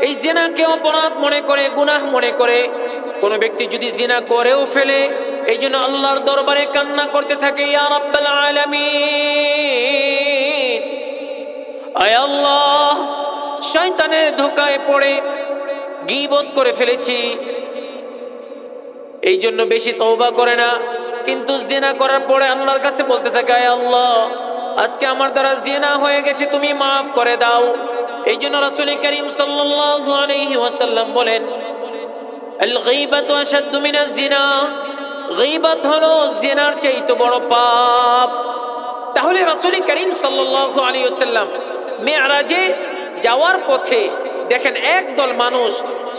এই জিনাকে অপরাধ মনে করে, গুনাহ মনে করে কোনো ব্যক্তি যদি জিনা করেও ফেলে, এই জন্য আল্লাহর দরবারে কান্না করতে থাকে, ইয়া রাব্বাল আলামিন, আয় আল্লাহ, শয়তানের ধোকায় পড়ে গীবত করে ফেলেছি, এই জন্য বেশি তওবা করে না, কিন্তু জিনা করার পরে আল্লাহর কাছে বলতে থাকে, আয় আল্লাহ, আজকে আমার দ্বারা জিনা হয়ে গেছে, তুমি মাফ করে দাও। এই জন্য রাসূল করিম সাল্লাল্লাহু আলাইহি ওয়াসাল্লাম বলেন, আল গীবাতু আশাদ্দু মিনাজ জিনা, গীবত হলো জিনার চাইতে বড় পাপ। তাহলে রাসূল করিম সাল্লাল্লাহু আলাইহি ওয়াসাল্লাম মিরাজে যাওয়ার পথে দেখেন একদল মানুষ,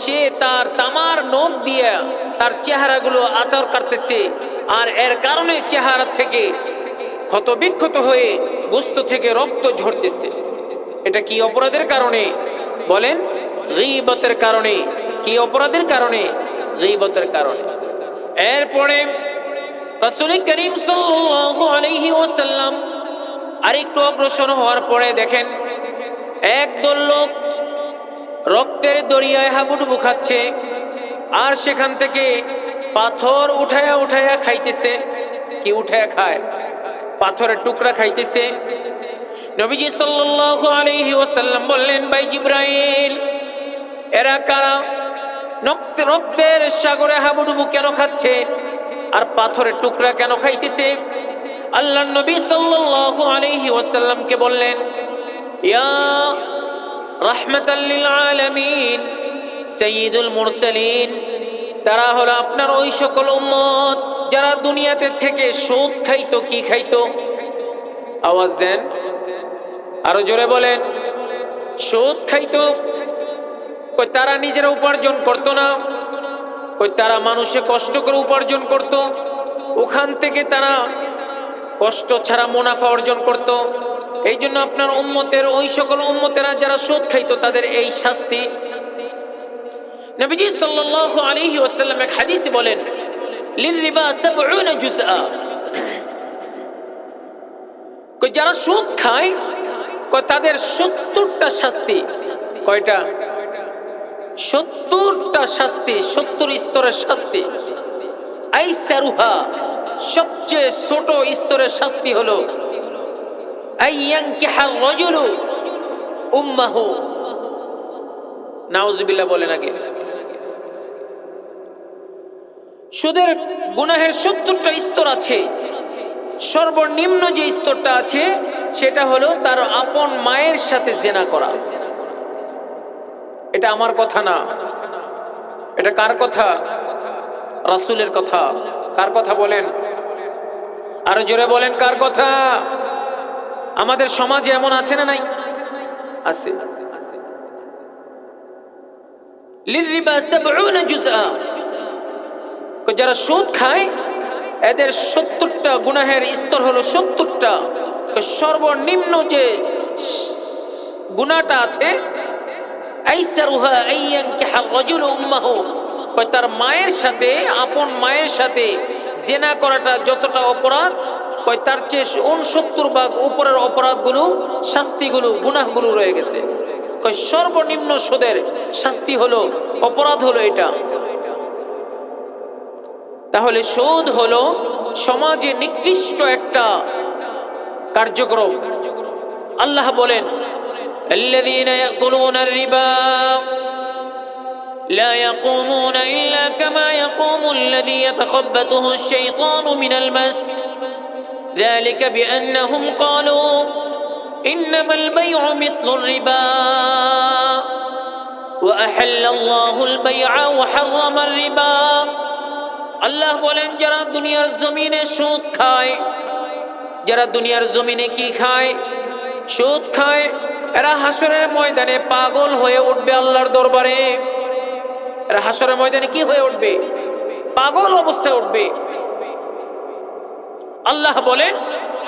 সে তার তামার নখ দিয়ে তার চেহারাগুলো আচার করতেছে, আর এর কারণে চেহারা থেকে ক্ষত বিক্ষত হয়ে গোশত থেকে রক্ত ঝরতেছে। এটা কি অপরাধের কারণে? বলেন, গীবতের কারণে। কি অপরাধের কারণে? গীবতের কারণে। এরপরে রাসূল করিম সাল্লাল্লাহু আলাইহি ওয়াসাল্লাম আরেকটু অগ্রসর হওয়ার পরে দেখেন একদল লোক রক্তের দরিয়ায় হাবুডুবু খাচ্ছে, আর সেখান থেকে পাথর উঠায়া উঠায়া খাইতেছে। কি উঠায়া খায়? পাথরের টুকরা খাইতেছে। নবীজি সাল্লাল্লাহু আলাইহি ওয়াসাল্লাম বললেন, ভাই জিবরাইল, এরা কারা? রক্তের সাগরে হাবুডুবু কেন খাচ্ছে আর পাথরের টুকরা কেন খাইতেছে? আল্লাহর নবী সাল্লাল্লাহু আলাইহি ওয়াসাল্লামকে বললেন, ইয়া রাহমাতাল লিল আলামিন, সাইয়্যিদুল মুরসালিন, তারা হলো আপনার ওই সকল উম্মত যারা দুনিয়াতে থেকে সুদ খাইতো। কি খাইতো? আওয়াজ দেন, আরো জোরে বলেন। সুদ খাইতো। কই তারা নিজেরা উপার্জন করতো না, কই তারা মানুষে কষ্ট করে উপার্জন করত, ওখান থেকে তারা কষ্ট ছাড়া মুনাফা অর্জন করত। এই জন্য আপনার উম্মতের ওই সকল উম্মতেরা যারা সুদ খাইতো তাদের এই শাস্তি। নবীজি সাল্লাল্লাহু আলাইহি ওয়াসাল্লাম এক হাদিসে বলেন, লির-রিবা 70 জুজআ, কই যারা সুদ খায় কই তাদের 70টা শাস্তি। কয়টা? 70টা শাস্তি, 70 স্তরের শাস্তি। আইসারুহা, সবচেয়ে ছোট স্তরের শাস্তি হলো আইয়ানকিহার রাজুলু উম্মাহু। নাউজুবিল্লাহ বলেন আগে। সুদের গুনাহের 70টা স্তর আছে। সর্বনিম্ন যে স্তরটা আছে সেটা হলো তার আপন মায়ের সাথে জিনা করা। এটা আমার কথা না, এটা কার কথা? রাসূলের কথা। কার কথা বলেন? আরো জোরে বলেন, কার কথা? আমাদের সমাজে এমন আছে না নাই? আছে। লির-রিবা 70 জুজআ, যারা সুদ খায় এদের 70টা গুনাহের স্তর হলো 70টা। সর্বনিম্ন যে গুনাহটা আছে, আইসারুহা আইয়ানকিহার রাজুলু উম্মাহু, তার মায়ের সাথে, আপন মায়ের সাথে জিনা করাটা যতটা অপরাধ, কয় তার চেয়ে 69 ভাগ উপরের অপরাধগুলো, শাস্তিগুলো, গুনাহগুলো রয়ে গেছে। কয় সর্বনিম্ন সুদের শাস্তি হলো, অপরাধ হলো এটা। তাহলে সুদ হলো সমাজে নিকৃষ্ট একটা কার্যক্রম। আল্লাহ বলেন, الذين يأكلون الربا لا يقومون إلا كما يقوم الذي يتخبطه الشيطان من المس ذلك بأنهم قالوا إنما البيع مثل الربا وأحل الله البيع وحرم الربا। আল্লাহ বলেন, যারা দুনিয়ার জমিনে সুদ খায়, যারা দুনিয়ার জমিনে কি খায়? সুদ খায়। এরা হাসরের ময়দানে পাগল হয়ে উঠবে আল্লাহর দরবারে। এরা হাসরের ময়দানে কি হয়ে উঠবে? পাগল অবস্থায় উঠবে। আল্লাহ বলেন,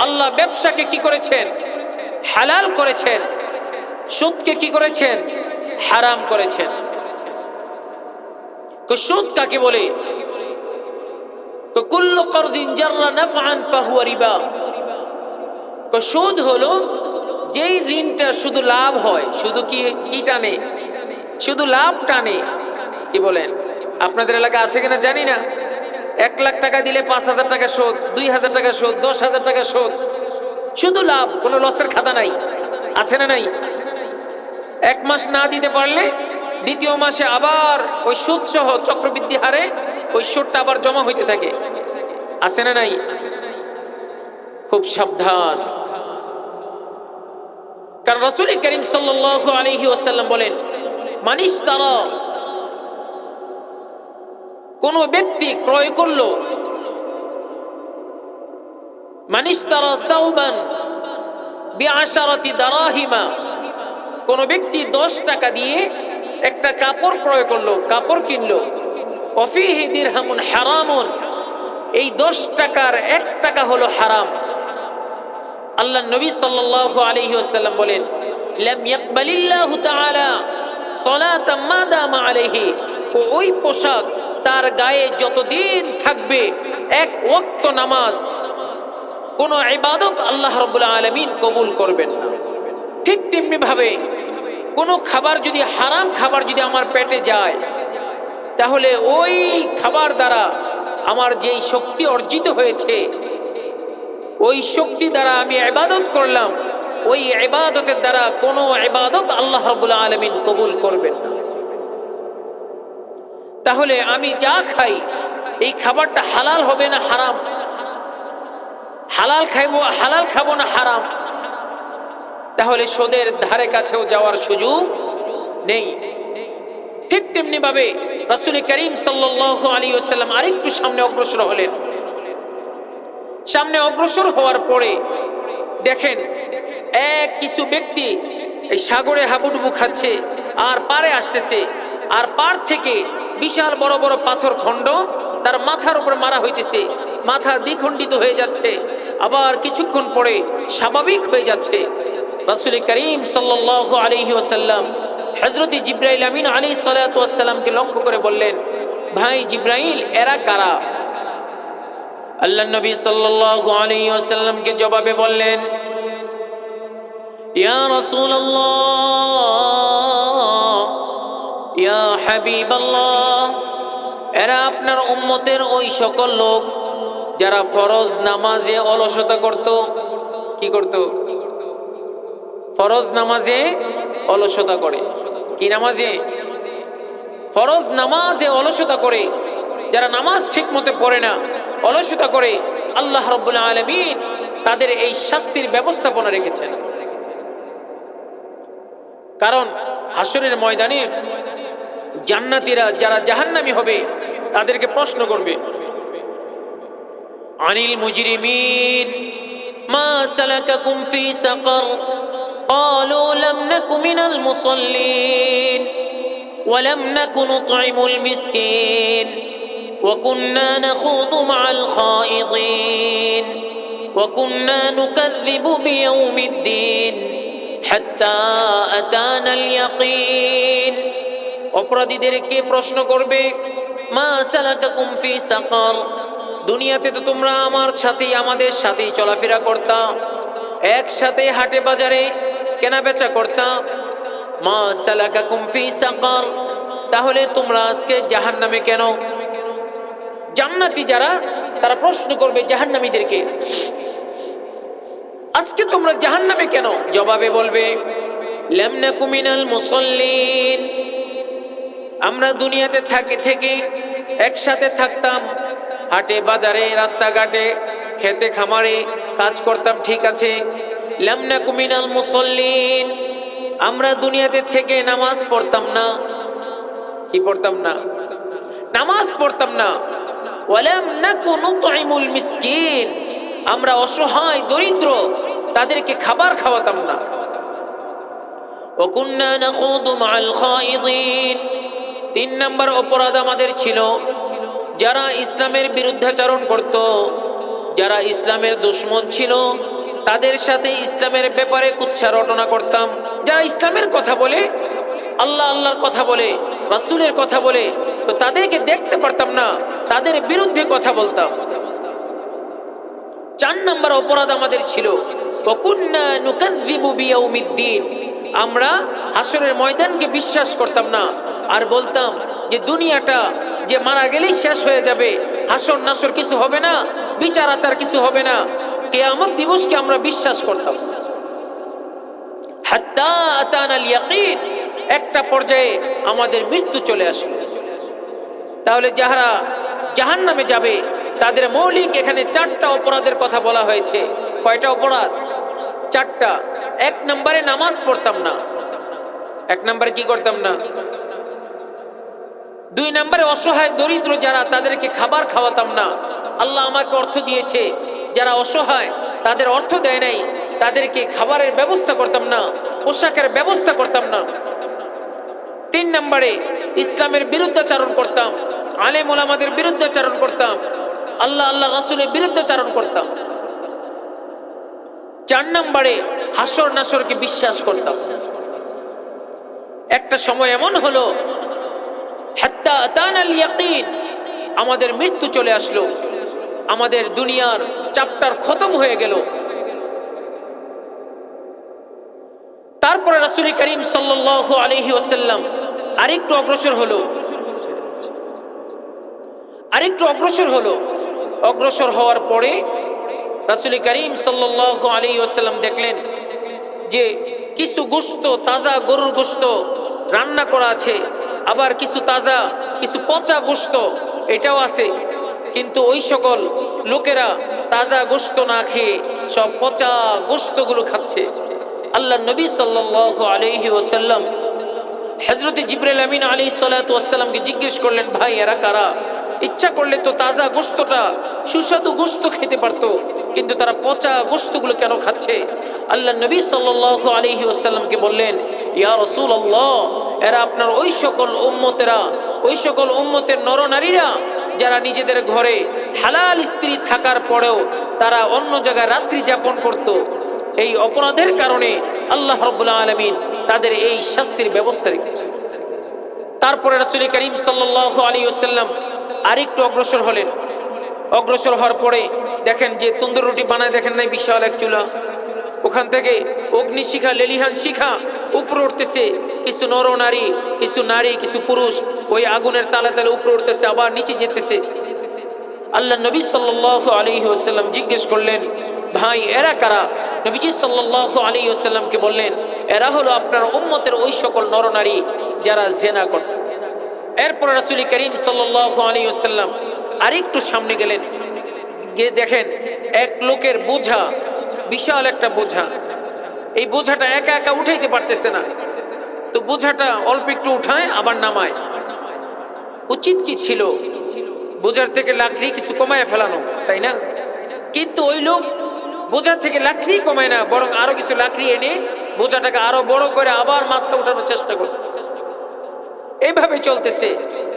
আল্লাহ ব্যবসাকে কি করেছেন? হালাল করেছেন। সুদকে কি করেছেন? হারাম করেছেন। সুদ কাকে বলে? কুল্লু করজিন জাররা নাফআন ফাহুয়া রিবা। সুদ হলো যেই ঋণটা শুধু লাভ হয়, শুধু কি টানে? শুধু লাভ টানে। কি বলেন? আপনাদের এলাকা আছে কিনা জানি না। 1 লাখ টাকা দিলে 5,000 টাকা সুদ, 2,000 টাকা সুদ, 10,000 টাকা সুদ, শুধু লাভ, কোনো লসের খাতা নাই। আছে না নাই? 1 মাস না দিতে পারলে দ্বিতীয় মাসে আবার ওই সুদ সহ চক্রবৃদ্ধি হারে ওই সুদটা আবার জমা হইতে থাকে। আছে না নাই? খুব সাবধান। কারণ রাসূল করিম সাল্লাল্লাহু আলাইহি ওয়াসাল্লাম বলেন, মানিস তারা, কোন ব্যক্তি ক্রয় করলো, মানিস তারা সাওবান বিআশারাতি দারাহিমা, কোন ব্যক্তি 10 টাকা দিয়ে একটা কাপড় ক্রয় করলো, কাপড় কিনলো, ওয়াফিহি দিরহামুন হারামুন, এই 10 টাকার 1 টাকা হলো হারাম। আল্লাহ নবী সাল্লাল্লাহু আলাইহি ওয়াসাল্লাম বলেন, লাম ইয়াকবালিল্লাহু তাআলা সালাতাম মা দামা আলাইহি, ওই পোশাক তার গায়ে যতদিন থাকবে 1 ওয়াক্ত নামাজ, কোন ইবাদত আল্লাহ রাব্বুল আলামিন কবুল করবেন না। ঠিক তেমনি ভাবে কোন খাবার যদি, হারাম খাবার যদি আমার পেটে যায়, তাহলে ওই খাবার দ্বারা আমার যেই শক্তি অর্জিত হয়েছে, ওই শক্তি দ্বারা আমি ইবাদত করলাম, ওই ইবাদতের দ্বারা কোনো ইবাদত আল্লাহ রাব্বুল আলামিন কবুল করবেন না। তাহলে আমি যা খাই, এই খাবারটা হালাল হবে না হারাম? হালাল খাইবো, হালাল খাবো না হারাম? তাহলে সুদের ধারে কাছেও যাওয়ার সুযোগ নেই। ঠিক তেমনি ভাবে রাসূল করিম সাল্লাল্লাহু আলাইহি ওয়াসাল্লাম আরেকটু সামনে অগ্রসর হলেন। সামনে অগ্রসর হওয়ার পরে দেখেন, কিছু ব্যক্তি এই সাগরে হাবুডুবু খাচ্ছে আর পারে আসতেছে, আর পার থেকে বিশাল বড় বড় পাথর খণ্ড তার মাথার উপর মারা হইতেছে, মাথা দ্বিখণ্ডিত হয়ে যাচ্ছে, আবার কিছুক্ষণ পরে স্বাভাবিক হয়ে যাচ্ছে। রাসূল করিম সাল্লাল্লাহু আলাইহি ওয়াসাল্লাম হযরত জিবরাইল আমিন আলাইহিস সালাতু ওয়াস সালামকে লক্ষ্য করে বললেন, ভাই জিবরাইল, এরা কারা? আল্লাহ নবী সাল্লাল্লাহু আলাইহি ওয়াসাল্লামকে জবাবে বললেন, ইয়া রাসূলুল্লাহ, ইয়া হাবিবাল্লাহ, এরা আপনার উম্মতের ওই সকল লোক যারা ফরজ নামাজে অলসতা করত। কি করত? ফরজ নামাজে অলসতা করে। কি নামাজে? ফরজ নামাজে অলসতা করে। যারা নামাজ ঠিক মতো পড়ে না, অলসতা করে, আল্লাহ রাব্বুল আলামিন তাদের এই শাস্তির ব্যবস্থাপনা রেখেছেন। কারণ হাসরের ময়দানে জান্নাতীরা যারা জাহান্নামী হবে, তাদেরকে প্রশ্ন করবে, আনিল মুজরিমিন মা সালাকাকুম ফি সাকার ক্বালু লাম নাকু মিনাল মুসাল্লিন ওয়া লাম নাকু নুতঈমুল মিসকিন ওয়া কুন্না নাখুদু মাআল খায়িদিন ওয়া কুন্না নুকাযযিবু বিয়াউমিদ্দিন হাত্তা আতানাল ইয়াকিন। অপরাধীদেরকে প্রশ্ন করবে, মা সালাকাকুম ফি সাকার, দুনিয়াতে তো তোমরা আমার সাথেই আমাদের সাথেই চলাফেরা করতাম, একসাথে হাটে বাজারে কেনা বেচা করতাম। মা সালাকাকুম ফি সাকার, তাহলে তোমরা আজকে জাহান্নামে কেন? জান্নাতি যারা তারা প্রশ্ন করবে জাহান্নামীদেরকে, আজকে তোমরা জাহান্নামে কেন? জবাবে বলবে লাম নাকু মিনাল মুসাল্লিন, আমরা দুনিয়াতে থেকে একসাথে থাকতাম, হাটে বাজারে রাস্তাঘাটে খেতে খামারে কাজ করতাম, ঠিক আছে। লাম নাকু মিনাল মুসাল্লিন, আমরা দুনিয়াতে থেকে নামাজ পড়তাম না। কি পড়তাম না? নামাজ পড়তাম না। ওয়ালাম নাকু নুতঈমুল মিসকিন, আমরা অসহায় দরিদ্র তাদেরকে খাবার খাওয়াতাম না। ওয়া কুন্না নাখুদু মাআল খায়িদিন, 3 নম্বর অপরাধ আমাদের ছিল, যারা ইসলামের বিরুদ্ধাচরণ করত, যারা ইসলামের দুশমন ছিল তাদের সাথে ইসলামের ব্যাপারে কুচ্ছা রটনা করতাম। যারা ইসলামের কথা বলে, আল্লাহ আল্লাহর কথা বলে, রাসূলের কথা বলে, তো তাদেরকে দেখতে পারতাম না, তাদের বিরুদ্ধে কথা বলতাম। 4 নম্বর অপরাধ আমাদের ছিল ওয়া কুন্না নুকাযযিবু বিয়াউমিদ্দিন, আমরা হাসরের ময়দানকে বিশ্বাস করতাম না, আর বলতাম যে দুনিয়াটা যে মারা গেলেই শেষ হয়ে যাবে, হাসর নাসর কিছু হবে না, বিচার আচার কিছু হবে না, কিয়ামত দিবসকে আমরা বিশ্বাস করতাম। হাত্তা আতানাল ইয়াকিন, একটা পর্যায়ে আমাদের মৃত্যু চলে আসলো। তাহলে যারা জাহান্নামে যাবে তাদের মৌলিক এখানে 4টা অপরাধের কথা বলা হয়েছে। কয়টা অপরাধ? 4টা। 1 নম্বরে নামাজ পড়তাম না। 1 নম্বরে কি করতাম না? 2 নম্বরে অসহায় দরিদ্র যারা তাদেরকে খাবার খাওয়াতাম না। আল্লাহ আমাকে অর্থ দিয়েছে, যারা অসহায় তাদের অর্থ দেয় নাই, তাদেরকে খাবারের ব্যবস্থা করতাম না, পোশাকের ব্যবস্থা করতাম না। 3 নম্বরে ইসলামের বিরুদ্ধাচরণ করতাম, আলেম ওলামাদের বিরুদ্ধাচরণ করতাম, আল্লাহ আল্লাহ রাসূলের বিরুদ্ধাচরণ করতাম। 4 নম্বরে হাসর নাসরকে বিশ্বাস করতাম। একটা সময় এমন হলো হাত্তা আতানাল ইয়াকিন, আমাদের মৃত্যু চলে আসলো, আমাদের দুনিয়ার চ্যাপ্টার খতম হয়ে গেল। তারপরে রাসূল করিম সাল্লাল্লাহু আলাইহি ওয়াসাল্লাম আরেকটু অগ্রসর হলো। অগ্রসর হওয়ার পরে রাসূল করিম সাল্লাল্লাহু আলাইহি ওয়াসাল্লাম দেখলেন যে কিছু গোশত, তাজা গরুর গোশত রান্না করা আছে, আবার কিছু তাজা কিছু পচা গোশত এটাও আছে। কিন্তু ওই সকল লোকেরা তাজা গোশত না খেয়ে সব পচা গোশতগুলো খাচ্ছে। আল্লাহ নবী সাল্লাল্লাহু আলাইহি ওয়াসাল্লাম হযরত জিবরাইল আমিন আলাইহিস সালাতু ওয়াসসালামকে জিজ্ঞেস করলেন, ভাই এরা কারা? ইচ্ছা করলে তো তাজা গোশতটা, সুস্বাদু গোশত খেতে পারতো, কিন্তু তারা পচা গোশতগুলো কেন খাচ্ছে? আল্লাহ নবী সাল্লাল্লাহু আলাইহি ওয়াসাল্লামকে বললেন, ইয়া রাসূলুল্লাহ, এরা আপনার ওই সকল উম্মতেরা, ওই সকল উম্মতের নরনারীরা যারা নিজেদের ঘরে হালাল স্ত্রী থাকার পরেও তারা অন্য জায়গায় রাত্রি যাপন করত। এই অপরাধের কারণে আল্লাহ রাব্বুল আলামিন তাদের এই শাস্তির ব্যবস্থা রেখেছে। তারপরে রাসূল করিম সাল্লাল্লাহু আলাইহি ওয়াসাল্লাম আরেকটু অগ্রসর হলেন। অগ্রসর হওয়ার পরে দেখেন যে তন্দুর রুটি বানায়, দেখেন নাই বিশাল এক চুলা, ওখান থেকে অগ্নিশিখা, লেলিহান শিখা উপরে উঠতেছে। কিছু নর নারী, কিছু নারী, কিছু পুরুষ ওই আগুনের তালে তালে উপরে উঠতেছে, আবার নিচে যেতেছে। আল্লাহ নবী সাল্লাল্লাহু আলাইহি ওয়াসাল্লাম জিজ্ঞেস করলেন, ভাই এরা কারা? নবীজি সাল্লাল্লাহু আলাইহি ওয়াসাল্লামকে বললেন, এরা হলো আপনার উম্মতের ওই সকল নরনারী যারা জিনা করে। এরপর রাসূল করিম সাল্লাল্লাহু আলাইহি ওয়াসাল্লাম আরেকটু সামনে গেলেন, গিয়ে দেখেন এক লোকের বোঝা, বিশাল একটা বোঝা, এই বোঝাটা একা একা উঠাইতে পারতেছে না, তো বোঝাটা অল্প একটু উঠায় আবার নামায়। উচিত কি ছিল বোঝার থেকে লাকড়ি কিছু কমায় ফেলানো, তাই না? কিন্তু ওই লোক বোঝা থেকে লাকড়ি কমায় না, বরং আরো কিছু লাকড়ি এনে বোঝাটাকে আরো বড় করে আবার মাথা উঠানোর চেষ্টা করতেছে। এইভাবে চলতেছে।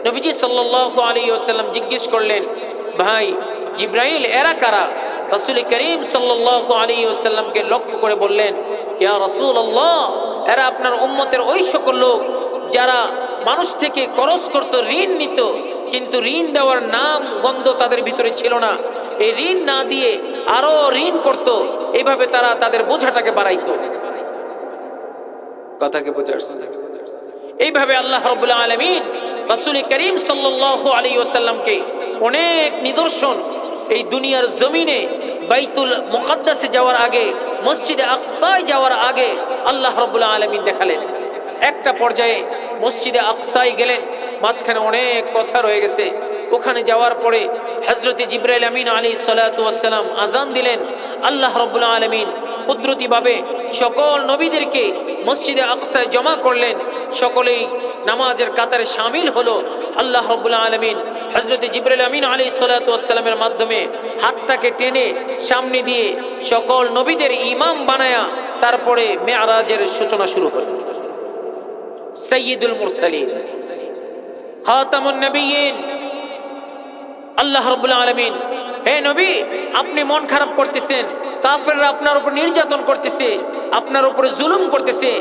নবীজি সাল্লাল্লাহু আলাইহি ওয়াসাল্লাম জিজ্ঞেস করলেন, ভাই জিবরাইল এরা কারা? রাসূল করিম সাল্লাল্লাহু আলাইহি ওয়াসাল্লামকে লক্ষ্য করে বললেন, ইয়া রাসূলুল্লাহ, এরা আপনার উম্মতের ওই সকল লোক যারা মানুষ থেকে খরচ করত, ঋণ নিত, কিন্তু ঋণ দেওয়ার নাম গন্ধ তাদের ভিতরে ছিল না। এই ঋণ না দিয়ে আরো ঋণ করত, এইভাবে তারা তাদের বোঝাটাকে বাড়াইতো। কথাকে বোঝাচ্ছে। এইভাবে আল্লাহ রাব্বুল আলামিন রাসূল করিম সাল্লাল্লাহু আলাইহি ওয়াসাল্লামকে অনেক নিদর্শন এই দুনিয়ার জমিনে বাইতুল মুকাদ্দাসে যাওয়ার আগে, মসজিদে আকসায় যাওয়ার আগে আল্লাহ রাব্বুল আলামিন দেখালেন। একটা পর্যায়ে মসজিদে আকসায় গেলেন, মাঝখানে অনেক কথা রয়ে গেছে। ওখানে যাওয়ার পরে হযরতে জিবরাইল আমিন আলাইহিস সালাতু ওয়াস সালাম আযান দিলেন। আল্লাহ রাব্বুল আলামিন কুদরতিভাবে সকল নবীদেরকে মসজিদে আকসায় জমা করলেন। সকলেই নামাজের কাতারে শামিল হলো। আল্লাহ রাব্বুল আলামিন হযরতে জিবরাইল আমিন আলাইহিস সালাতু ওয়াস সালামের মাধ্যমে হাতটাকে টেনে সামনে দিয়ে সকল নবীদের ইমাম বানায়া তারপরে মেরাজের সূচনা শুরু হলো। সাইয়্যিদুল মুরসালিন, খাতামুন নবিয়্যিন। আল্লাহ রাব্বুল আলামিন, হে নবী, আপনি মন খারাপ করতেছেন, কাফেররা আপনার উপর নির্যাতন করতেছে, আপনার উপরে জুলুম করতেছে।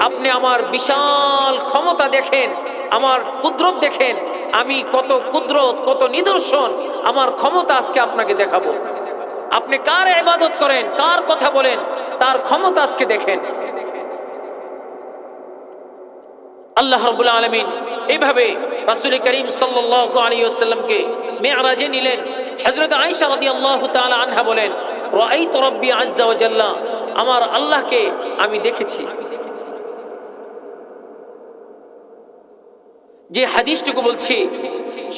আপনি আমার বিশাল ক্ষমতা দেখেন, আমার কুদরত দেখেন, আমি কত কুদরত, কত নিদর্শন, আমার ক্ষমতা আজকে আপনাকে দেখাবো। আপনি কার ইবাদত করেন, কার কথা বলেন, তার ক্ষমতা আজকে দেখেন। আল্লাহ রাব্বুল আলামিন এইভাবে রাসূল করিম সাল্লাল্লাহু আলাইহি ওয়াসাল্লামকে মিরাজে নিলেন। হযরত আয়েশা রাদিয়াল্লাহু তাআলা আনহা বলেন, রাআইতু রাব্বি আযজা ওয়া জাল্লা, আমার আল্লাহকে আমি দেখেছি। যে হাদিসটুকু বলছি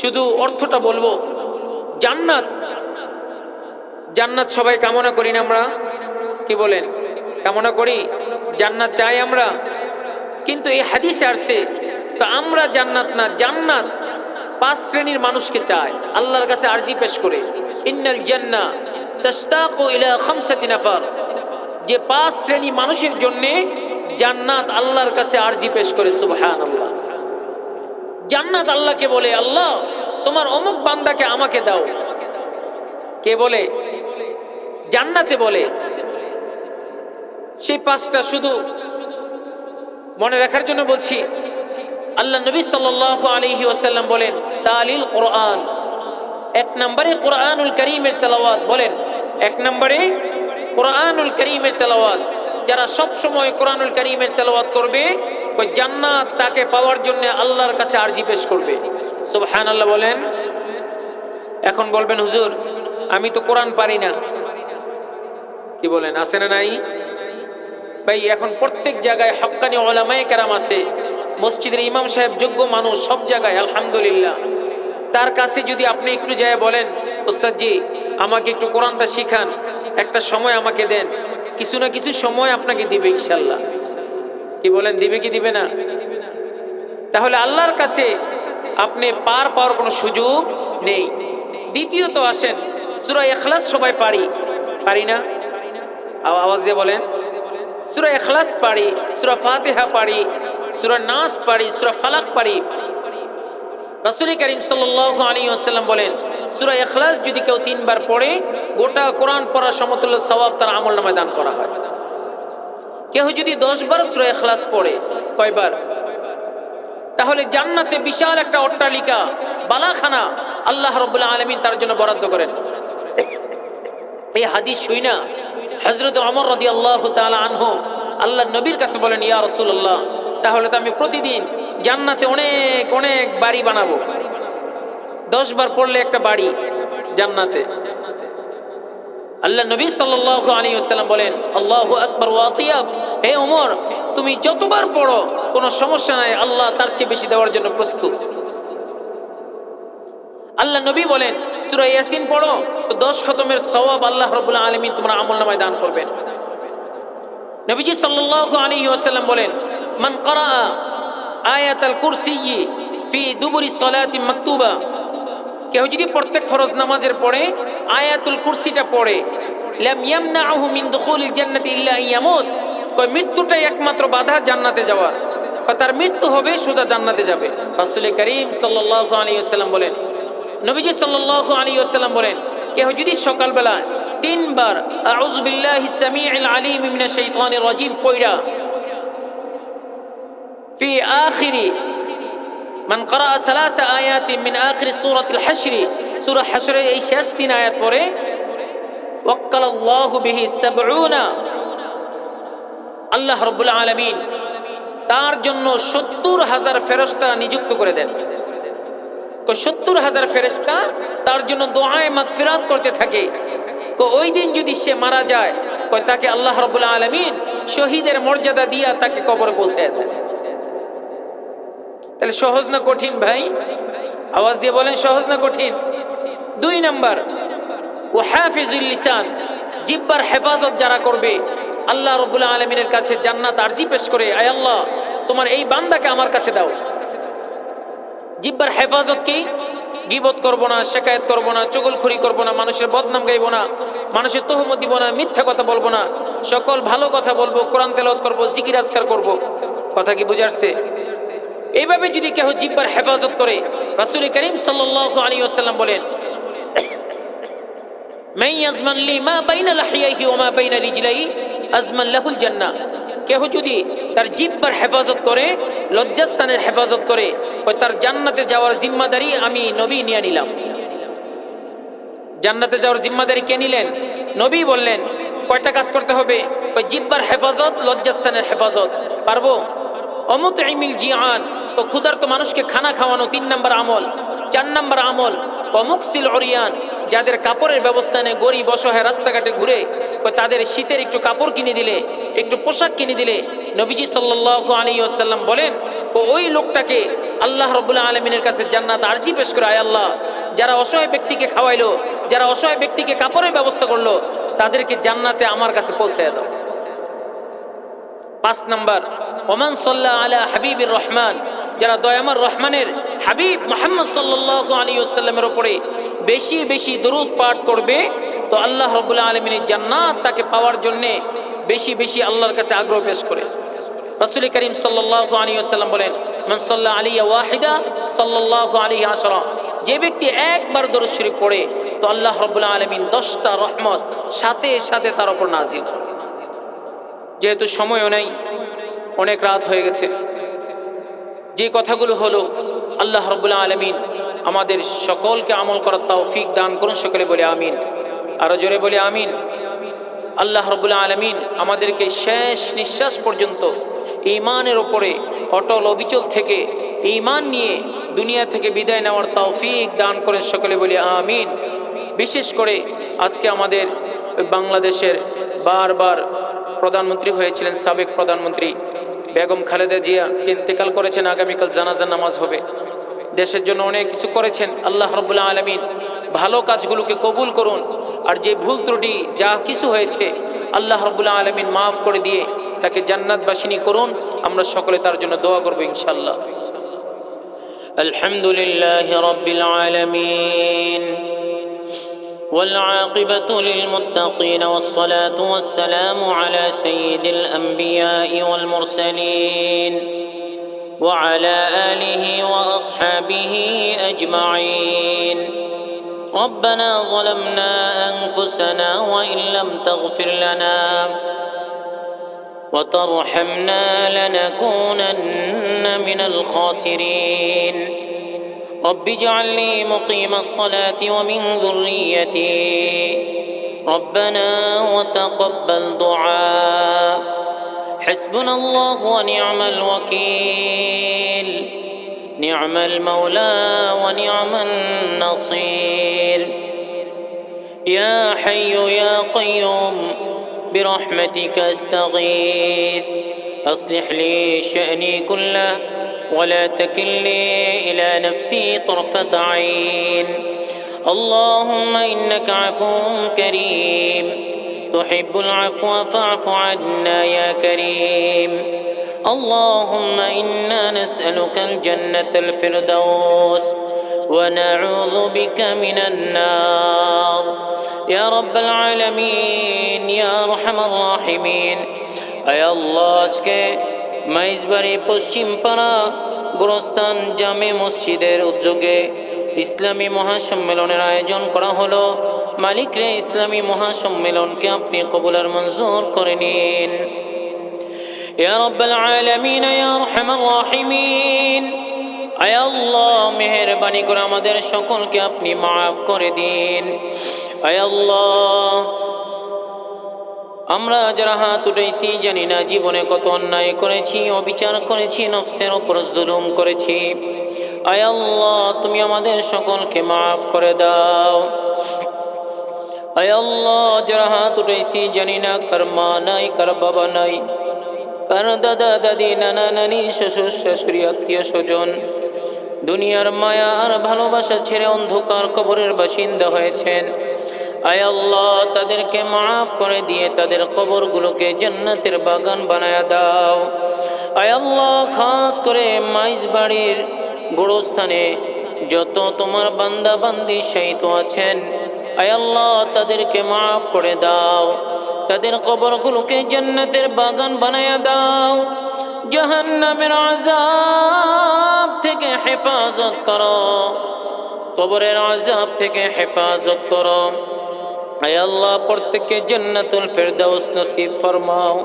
শুধু অর্থটা বলবো। জান্নাত, জান্নাত সবাই কামনা করি না আমরা? কি বলেন, কামনা করি? জান্নাত চাই আমরা। কিন্তু এই হাদিসে আসছে তো আমরা জান্নাত না, জান্নাত 5 শ্রেণীর মানুষকে চায়। আল্লাহর কাছে আরজি পেশ করে, ইন্নাল জান্নাহ তাশতাকু ইলা 5 নাফার, যে 5 শ্রেণী মানুষের জন্য জান্নাত আল্লাহর কাছে আরজি পেশ করে। সুবহানাল্লাহ। জান্নাত আল্লাহকে বলে, আল্লাহ তোমার অমুক বান্দাকে আমাকে দাও। কে বলে? জান্নাতে বলে। সেই 5টা শুধু মনে রাখার জন্য বলছি। আল্লাহ নবী সাল্লাল্লাহু আলাইহি ওয়াসাল্লাম বলেন, তালিল কোরআন, 1 নম্বরে কোরআনুল কারীমের তেলাওয়াত। বলেন, 1 নম্বরে কোরআনুল কারীমের তেলাওয়াত। যারা সব সময় কোরআনুল কারীমের তেলাওয়াত করবে, ওই জান্নাত তাকে পাওয়ার জন্য আল্লাহর কাছে আরজি পেশ করবে। সুবহানাল্লাহ বলেন। এখন বলবেন, হুজুর আমি তো কোরআন পারি না। কি বলেন, আছে না নাই? ভাই, এখন প্রত্যেক জায়গায় হক্কানি উলামায়ে কেরাম আছে। মসজিদের ইমাম সাহেব যোগ্য মানুষ সব জায়গায়, আলহামদুলিল্লাহ। তার কাছে যদি আপনি একটু যায় বলেন, ওস্তাদ জি আমাকে একটু কোরআনটা শিখান, একটা সময় আমাকে দেন, কিছু না কিছু সময় আপনাকে দিবে ইনশাআল্লাহ। কি বলেন, দিবে কি দিবে না? তাহলে আল্লাহর কাছে আপনি পার পাওয়ার কোনো সুযোগ নেই। দ্বিতীয়ত আসেন, সূরা ইখলাস সবাই পারি না? আওয়াজ দিয়ে বলেন। সূরা ইখলাস পারি, সূরা ফাতিহা পারি, সূরা নাস পারি, সূরা ফালাক পারি। রাসূল করিম সাল্লাল্লাহু আলাইহি ওয়াসাল্লাম বলেন, সূরা ইখলাস যদি কেউ 3 বার পড়ে, গোটা কোরআন পড়ার সমতুল্য সওয়াব তার আমলনামায় দান করা হয়। কেউ যদি 10 বার সূরা ইখলাস পড়ে, কয়বার? তাহলে জান্নাতে বিশাল একটা অট্টালিকা, বালাখানা আল্লাহ রাব্বুল আলামিন তার জন্য বরাদ্দ করেন। এই হাদিস শুইনা হযরত ওমর রাদিয়াল্লাহু তাআলা আনহু আল্লাহ নবীর কাছে বলেন, ইয়া রাসূলুল্লাহ, তাহলে তো আমি প্রতিদিন জান্নাতে অনেক অনেক বাড়ি বানাবো। 10 বার পড়লে একটা বাড়ি জান্নাতে। আল্লাহ নবী সাল্লাল্লাহু আলাইহি ওয়াসাল্লাম বলেন, আল্লাহু আকবার ওয়া আতিয়াব, হে ওমর তুমি যতবার পড়ো কোনো সমস্যা নাই, আল্লাহ তার চেয়ে বেশি দেওয়ার জন্য প্রস্তুত। আল্লাহ নবী বলেন, সূরা ইয়াসিন পড়ো তো 10 খতমের সওয়াব আল্লাহ রাব্বুল আলামিন তোমার আমলনামায় দান করবেন। নবীজি সাল্লাল্লাহু আলাইহি ওয়াসাল্লাম বলেন, মান ক্বারা আয়াতাল কুরসিয়্যি ফি দুবুরি সলাতি মাকতুবা, কেউ যদি প্রত্যেক ফরজ নামাজের পরে আয়াতুল কুরসিটা পড়ে, লাম ইয়ামনাহু মিন দুখুলিল জান্নাতি ইল্লা ইয়ামুত, কয় মৃত্যুটাই একমাত্র বাধা জান্নাতে যাওয়ার, তার মৃত্যু হবে সোজা জান্নাতে যাবে। রাসূল করিম সাল্লাল্লাহু আলাইহি ওয়াসাল্লাম বলেন, নবীজি সাল্লাল্লাহু আলাইহি ওয়াসাল্লাম বলেন, কেউ যদি সকালবেলা 3 বার আউযু বিল্লাহিস সামিউল আলিম মিনাশ শাইতানির রাজিম পড়া ফি আখিরি মান ক্বারা সালাসা আয়াতিন মিন আখির সূরাতুল হাশর, সূরা হাশরের এই শেষ 3 আয়াত পড়ে ওয়াক্কালাল্লাহু বিহি 70, আল্লাহ রাব্বুল আলামিন তার জন্য 70,000 ফেরেশতা নিযুক্ত করে দেন। 70,000 ফেরেশতা তার জন্য দোয়ায়ে মাগফিরাত করতে থাকে। ওই দিন যদি সে মারা যায়, তাকে আল্লাহ রাব্বুল আলামিন শহীদের মর্যাদা দিয়া তাকে কবরে পৌঁছায় দেন। তাহলে সহজ না কঠিন ভাই? আওয়াজ দিয়ে বলেন, সহজ না কঠিন? 2 নাম্বার, ও হাফিজুল লিসান, জিহ্বার হেফাজত যারা করবে, আল্লাহ রাব্বুল আলামিনের কাছে জান্নাত আরজি পেশ করে, আয় আল্লাহ তোমার এই বান্দাকে আমার কাছে দাও। জিহ্বার হেফাজত কি? গীবত করব না, শিকায়েত করব না, চুগলখড়ি করব না, মানুষের বদনাম গাইব না, মানুষের তহমত দিব না, মিথ্যা কথা বলবো না, সকল ভালো কথা বলবো, কোরআন তেলাওয়াত করব, জিকির আজকার করব। কথা কি বুঝাচ্ছে? এইভাবে যদি কেউ জিহ্বার হেফাজত করে, রাসূল করিম সাল্লাল্লাহু আলাইহি ওয়াসাল্লাম বলেন, মান ইয়াজমান লি মা বাইনা লাহিয়াইহি ওয়া মা বাইনা রিজলাইহি আজমান লাহুল জান্নাহ। কেউ যদি তার জিহ্বার হেফাজত করে, লজ্জাস্থানের হেফাজত করে, তার জান্নাতে যাওয়ার জিম্মাদারি আমি নবী নিয়ে নিলাম। জান্নাতে যাওয়ার জিম্মাদারি কে নিলেন? নবী বললেন। কয়টা কাজ করতে হবে? জিহ্বার হেফাজত, লজ্জাস্থানের হেফাজত। পারবো? অমুতঈমিল জিআন, তো ক্ষুধার্ত মানুষকে খানা খাওয়ানো 3 নাম্বার আমল। 4 নাম্বার আমল, অমুকসিল উরিয়ান, যাদের কাপড়ের ব্যবস্থা নেই, গরিব অসহায় রাস্তাঘাটে ঘুরে, তাদের শীতের একটু কাপড় কিনে দিলে, একটু পোশাক কিনে দিলে, নবীজি সাল্লাল্লাহু আলাইহি ওয়াসাল্লাম বলেন, ওই লোকটাকে আল্লাহ রাব্বুল আলামিনের কাছে জান্নাত আরজি পেশ করে, আয় আল্লাহ যারা অসহায় ব্যক্তিকে খাওয়াইলো, যারা অসহায় ব্যক্তিকে কাপড়ের ব্যবস্থা করলো, তাদেরকে জান্নাতে আমার কাছে পৌঁছায় দাও। 5 নাম্বার, ওমান সাল্লা আলা হাবিবির রহমান, যারা দয়াময় রহমানের হাবিব মুহাম্মদ সাল্লাল্লাহু আলাইহি ওয়াসাল্লামের উপরে বেশি বেশি দরুদ পাঠ করবে, তো আল্লাহ রাব্বুল আলামিনের জান্নাত তাকে পাওয়ার জন্য বেশি বেশি আল্লাহর কাছে আগ্রহ পেশ করে। রাসূল করিম সাল্লাল্লাহু আলাইহি ওয়াসাল্লাম বলেন, মান সাল্লা আলাইয়া ওয়াহিদা সাল্লাল্লাহু আলাইহি আশরা, যে ব্যক্তি একবার দরুদ শরীফ পড়ে, তো আল্লাহ রাব্বুল আলামিন 10টা রহমত সাথে সাথে তার উপর নাজিল। যেহেতু সময়ও নাই, অনেক রাত হয়ে গেছে, যে কথাগুলো হলো, আল্লাহ রাব্বুল আলামিন আমাদের সকলকে আমল করার তৌফিক দান করুন। সকলে বলে আমিন। আরো জোরে বলে আমিন। আল্লাহ রাব্বুল আলামিন আমাদেরকে শেষ নিঃশ্বাস পর্যন্ত ঈমানের উপরে অটল অবিচল থেকে ঈমান নিয়ে দুনিয়া থেকে বিদায় নেওয়ার তৌফিক দান করেন। সকলে বলে আমিন। বিশেষ করে আজকে আমাদের বাংলাদেশের বারবার প্রধানমন্ত্রী হয়েছিলেন সাবেক প্রধানমন্ত্রী বেগম খালেদা জিয়া ইন্তেকাল করেছেন। আগামীকাল জানাজার নামাজ হবে। দেশের জন্য অনেক কিছু করেছেন। আল্লাহ রাব্বুল আলামিন ভালো কাজগুলোকে কবুল করুন, আর যে ভুল ত্রুটি যা কিছু হয়েছে আল্লাহ রাব্বুল আলামিন মাফ করে দিয়ে তাকে জান্নাতবাসিনী করুন। আমরা সকলে তার জন্য দোয়া করব ইনশাআল্লাহ। আলহামদুলিল্লাহি রাব্বিল আলামিন والعاقبة للمتقين والصلاة والسلام على سيد الأنبياء والمرسلين وعلى آله وأصحابه أجمعين. ربنا ظلمنا أنفسنا وإن لم تغفر لنا وترحمنا لنكونن من الخاسرين. رب اجعلني مقيم الصلاة ومن ذريتي ربنا وتقبل دعاء. حسبنا الله ونعم الوكيل، نعم المولى ونعم النصير. يا حي يا قيوم برحمتك استغيث، أصلح لي شأني كله ولا تكلني إلى نفسي طرفة عين. اللهم إنك عفو كريم تحب العفو فاعف عنا يا كريم. اللهم إنا نسألك الجنة الفردوس ونعوذ بك من النار يا رب العالمين يا أرحم الراحمين. أي الله আজকে মাইজবাড়ি পশ্চিম পাড়া গোরস্থান জামে মসজিদের উদ্যোগে ইসলামী মহাসম্মেলনের আয়োজন করা হলো। মালিক রে, ইসলামী মহাসম্মেলনকে আপনি কবুল আর মঞ্জুর করে নিন ইয়া রাব্বাল আলামিন ইয়া আরহামার রাহিমিন। আয় আল্লাহ মেহেরবানি করে আমাদের সকলকে আপনি মাফ করে দিন। আয় আল্লাহ আমরা যারা হাত উঠাইছি জানি না জীবনে কত অন্যায় করেছি, অবিচার করেছি, নফসের উপর জুলুম করেছি। আয় আল্লাহ তুমি আমাদের সকলকে মাফ করে দাও। আয় আল্লাহ যারা হাত উঠাইছি জানি না কার মা নাই, কার বাবা নাই, কার দাদা দাদি, নানা নানি, শ্বশুর শাশুড়ি, আত্মীয় স্বজন দুনিয়ার মায়া আর ভালোবাসা ছেড়ে অন্ধকার কবরের বাসিন্দা হয়েছেন। আয় আল্লাহ তাদেরকে মাফ করে দিয়ে তাদের কবরগুলোকে জান্নাতের বাগান বানায়া দাও। আয় আল্লাহ খাস করে মাইজ বাড়ির গোরস্থানে যত তোমার বান্দা বান্দি শায়িত আছেন, আয় আল্লাহ তাদেরকে মাফ করে দাও, তাদের কবরগুলোকে জান্নাতের বাগান বানায়া দাও। জাহান্নামের আযাব থেকে হেফাজত করো, কবরের আযাব থেকে হেফাজত করো। আয় আল্লাহ প্রত্যেককে জান্নাতুল ফেরদাউস নসিব ফরমাও।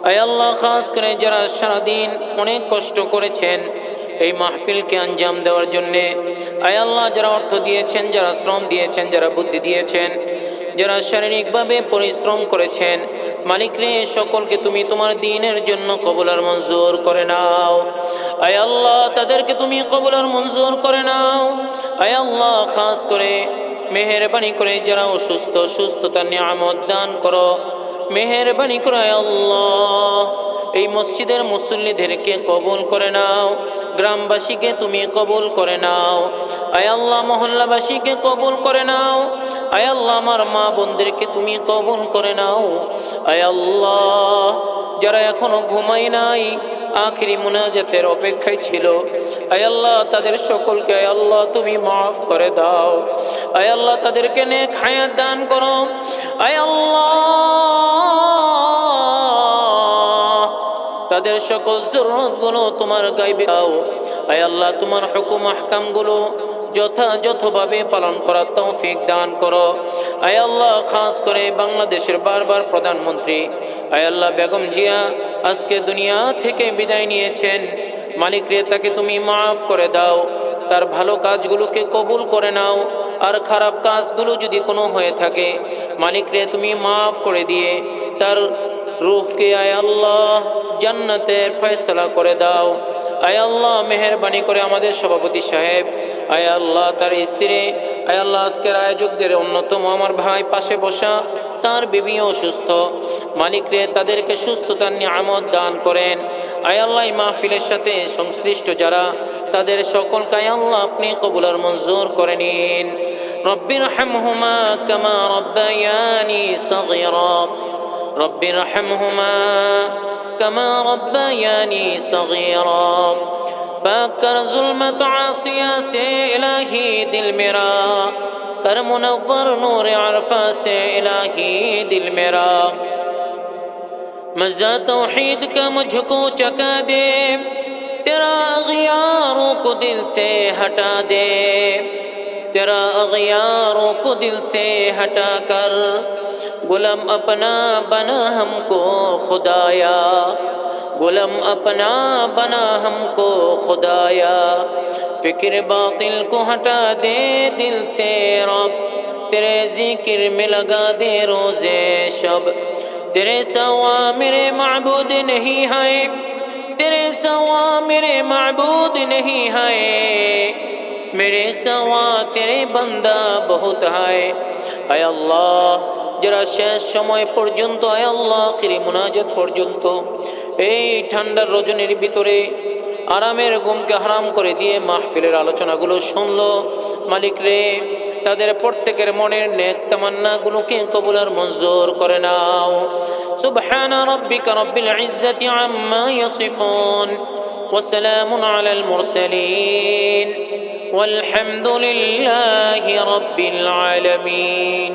আয় আল্লাহ খাস করে যারা সারাদিন অনেক কষ্ট করেছেন এই মাহফিলকে আঞ্জাম দেওয়ার জন্যে, আয় আল্লাহ যারা অর্থ দিয়েছেন, যারা শ্রম দিয়েছেন, যারা বুদ্ধি দিয়েছেন, যারা শারীরিকভাবে পরিশ্রম করেছেন, মালিক রে সকলকে তুমি তোমার দ্বীনের জন্য কবুল আর মঞ্জুর করে নাও। আয় আল্লাহ তাদেরকে তুমি কবুল আর মঞ্জুর করে নাও। আয় আল্লাহ খাস করে মেহেরবানি করে যারা অসুস্থ, সুস্থতার নিয়ামত দান করো। মেহেরবানি করে আয় আল্লাহ এই মসজিদের মুসল্লিদেরকে কবুল করে নাও, গ্রামবাসীকে তুমি কবুল করে নাও। আয় আল্লাহ মহল্লাবাসীকে কবুল করে নাও। আয় আল্লাহ আমার মা বোনদেরকে তুমি কবুল করে নাও। আয় আল্লাহ যারা এখনো ঘুমাই নাই, আখিরি মুনাজাতের অপেক্ষায় ছিল, আয় আল্লাহ তাদের সকলকে আয় আল্লাহ তুমি মাফ করে দাও। আয় আল্লাহ তাদেরকে নেক হায়াত দান করো। আয় আল্লাহ তাদের সকল জরুরতগুলো তোমার গাইবে দাও। আয় আল্লাহ তোমার হুকুম আহকামগুলো যথাযথভাবে পালন করার তৌফিক দান করো। আয় আল্লাহ খাস করে বাংলাদেশের বারবার প্রধানমন্ত্রী আয় আল্লাহ বেগম জিয়া আজকে দুনিয়া থেকে বিদায় নিয়েছেন, মালিক রে তাকে তুমি মাফ করে দাও, তার ভালো কাজগুলোকে কবুল করে নাও, আর খারাপ কাজগুলো যদি কোনো হয়ে থাকে মালিক রে তুমি মাফ করে দিয়ে তার রূহকে আয় আল্লাহ জান্নাতের ফয়সালা করে দাও। আয় আল্লাহ মেহেরবানি করে আমাদের সভাপতি সাহেব, আয় আল্লাহ তার স্ত্রী, আয় আল্লাহ আজকের আয়োজকদের অন্যতম আমার ভাই পাশে বসা, তার বিবি অসুস্থ, মালিক রে তাদেরকে সুস্থতার নিয়ামত দান করেন। আয় আল্লাহ এই মাহফিলের সাথে সংশ্লিষ্ট যারা তাদের সকলকে আয় আল্লাহ আপনি কবুল আর মঞ্জুর করে নিন। রব্বিরহামহুমা কামা রব্বায়ানি সগীরা, রব্বিরহামহুমা কামা রব্বায়ানি সগীরা। पाक कर जुल्मत आसिया से इलाही दिल मेरा, कर मुनव्वर नूर अरफा से इलाही दिल मेरा। मज़ा तौहीद का मुझको चका दे, तेरा अग़ियारों को दिल से हटा दे, तेरा अग़ियारों को दिल से हटा कर गुलाम अपना बना हमको खुदाया, गुलाम अपना बना हमको खुदाया। फिक्र बातिल को हटा दे दिल से रब, तेरे जिक्र में लगा दे रोज़े शब। तेरे सवा मेरे माबूद नहीं है, तेरे सवा मेरे माबूद नहीं है, मेरे सवा तेरे बंदा बहुत है। आय अल्लाह যারা শেষ সময় পর্যন্ত আয় আল্লাহ আখিরি মুনাজাত পর্যন্ত এই ঠান্ডার রজনীর ভিতরে আরামের ঘুমকে হারাম করে দিয়ে মাহফিলের আলোচনাগুলো শুনলো, মালিক রে তাদের প্রত্যেকের মনের নেক তামান্নাগুলোকে কবুল আর মঞ্জুর করে নাও। সুবহানা রাব্বিকা রাব্বিল ইজ্জাতি আম্মা ইয়াসিফুন ওয়া সালামুন আলাল মুরসালিন ওয়াল হামদুলিল্লাহি রাব্বিল আলামিন।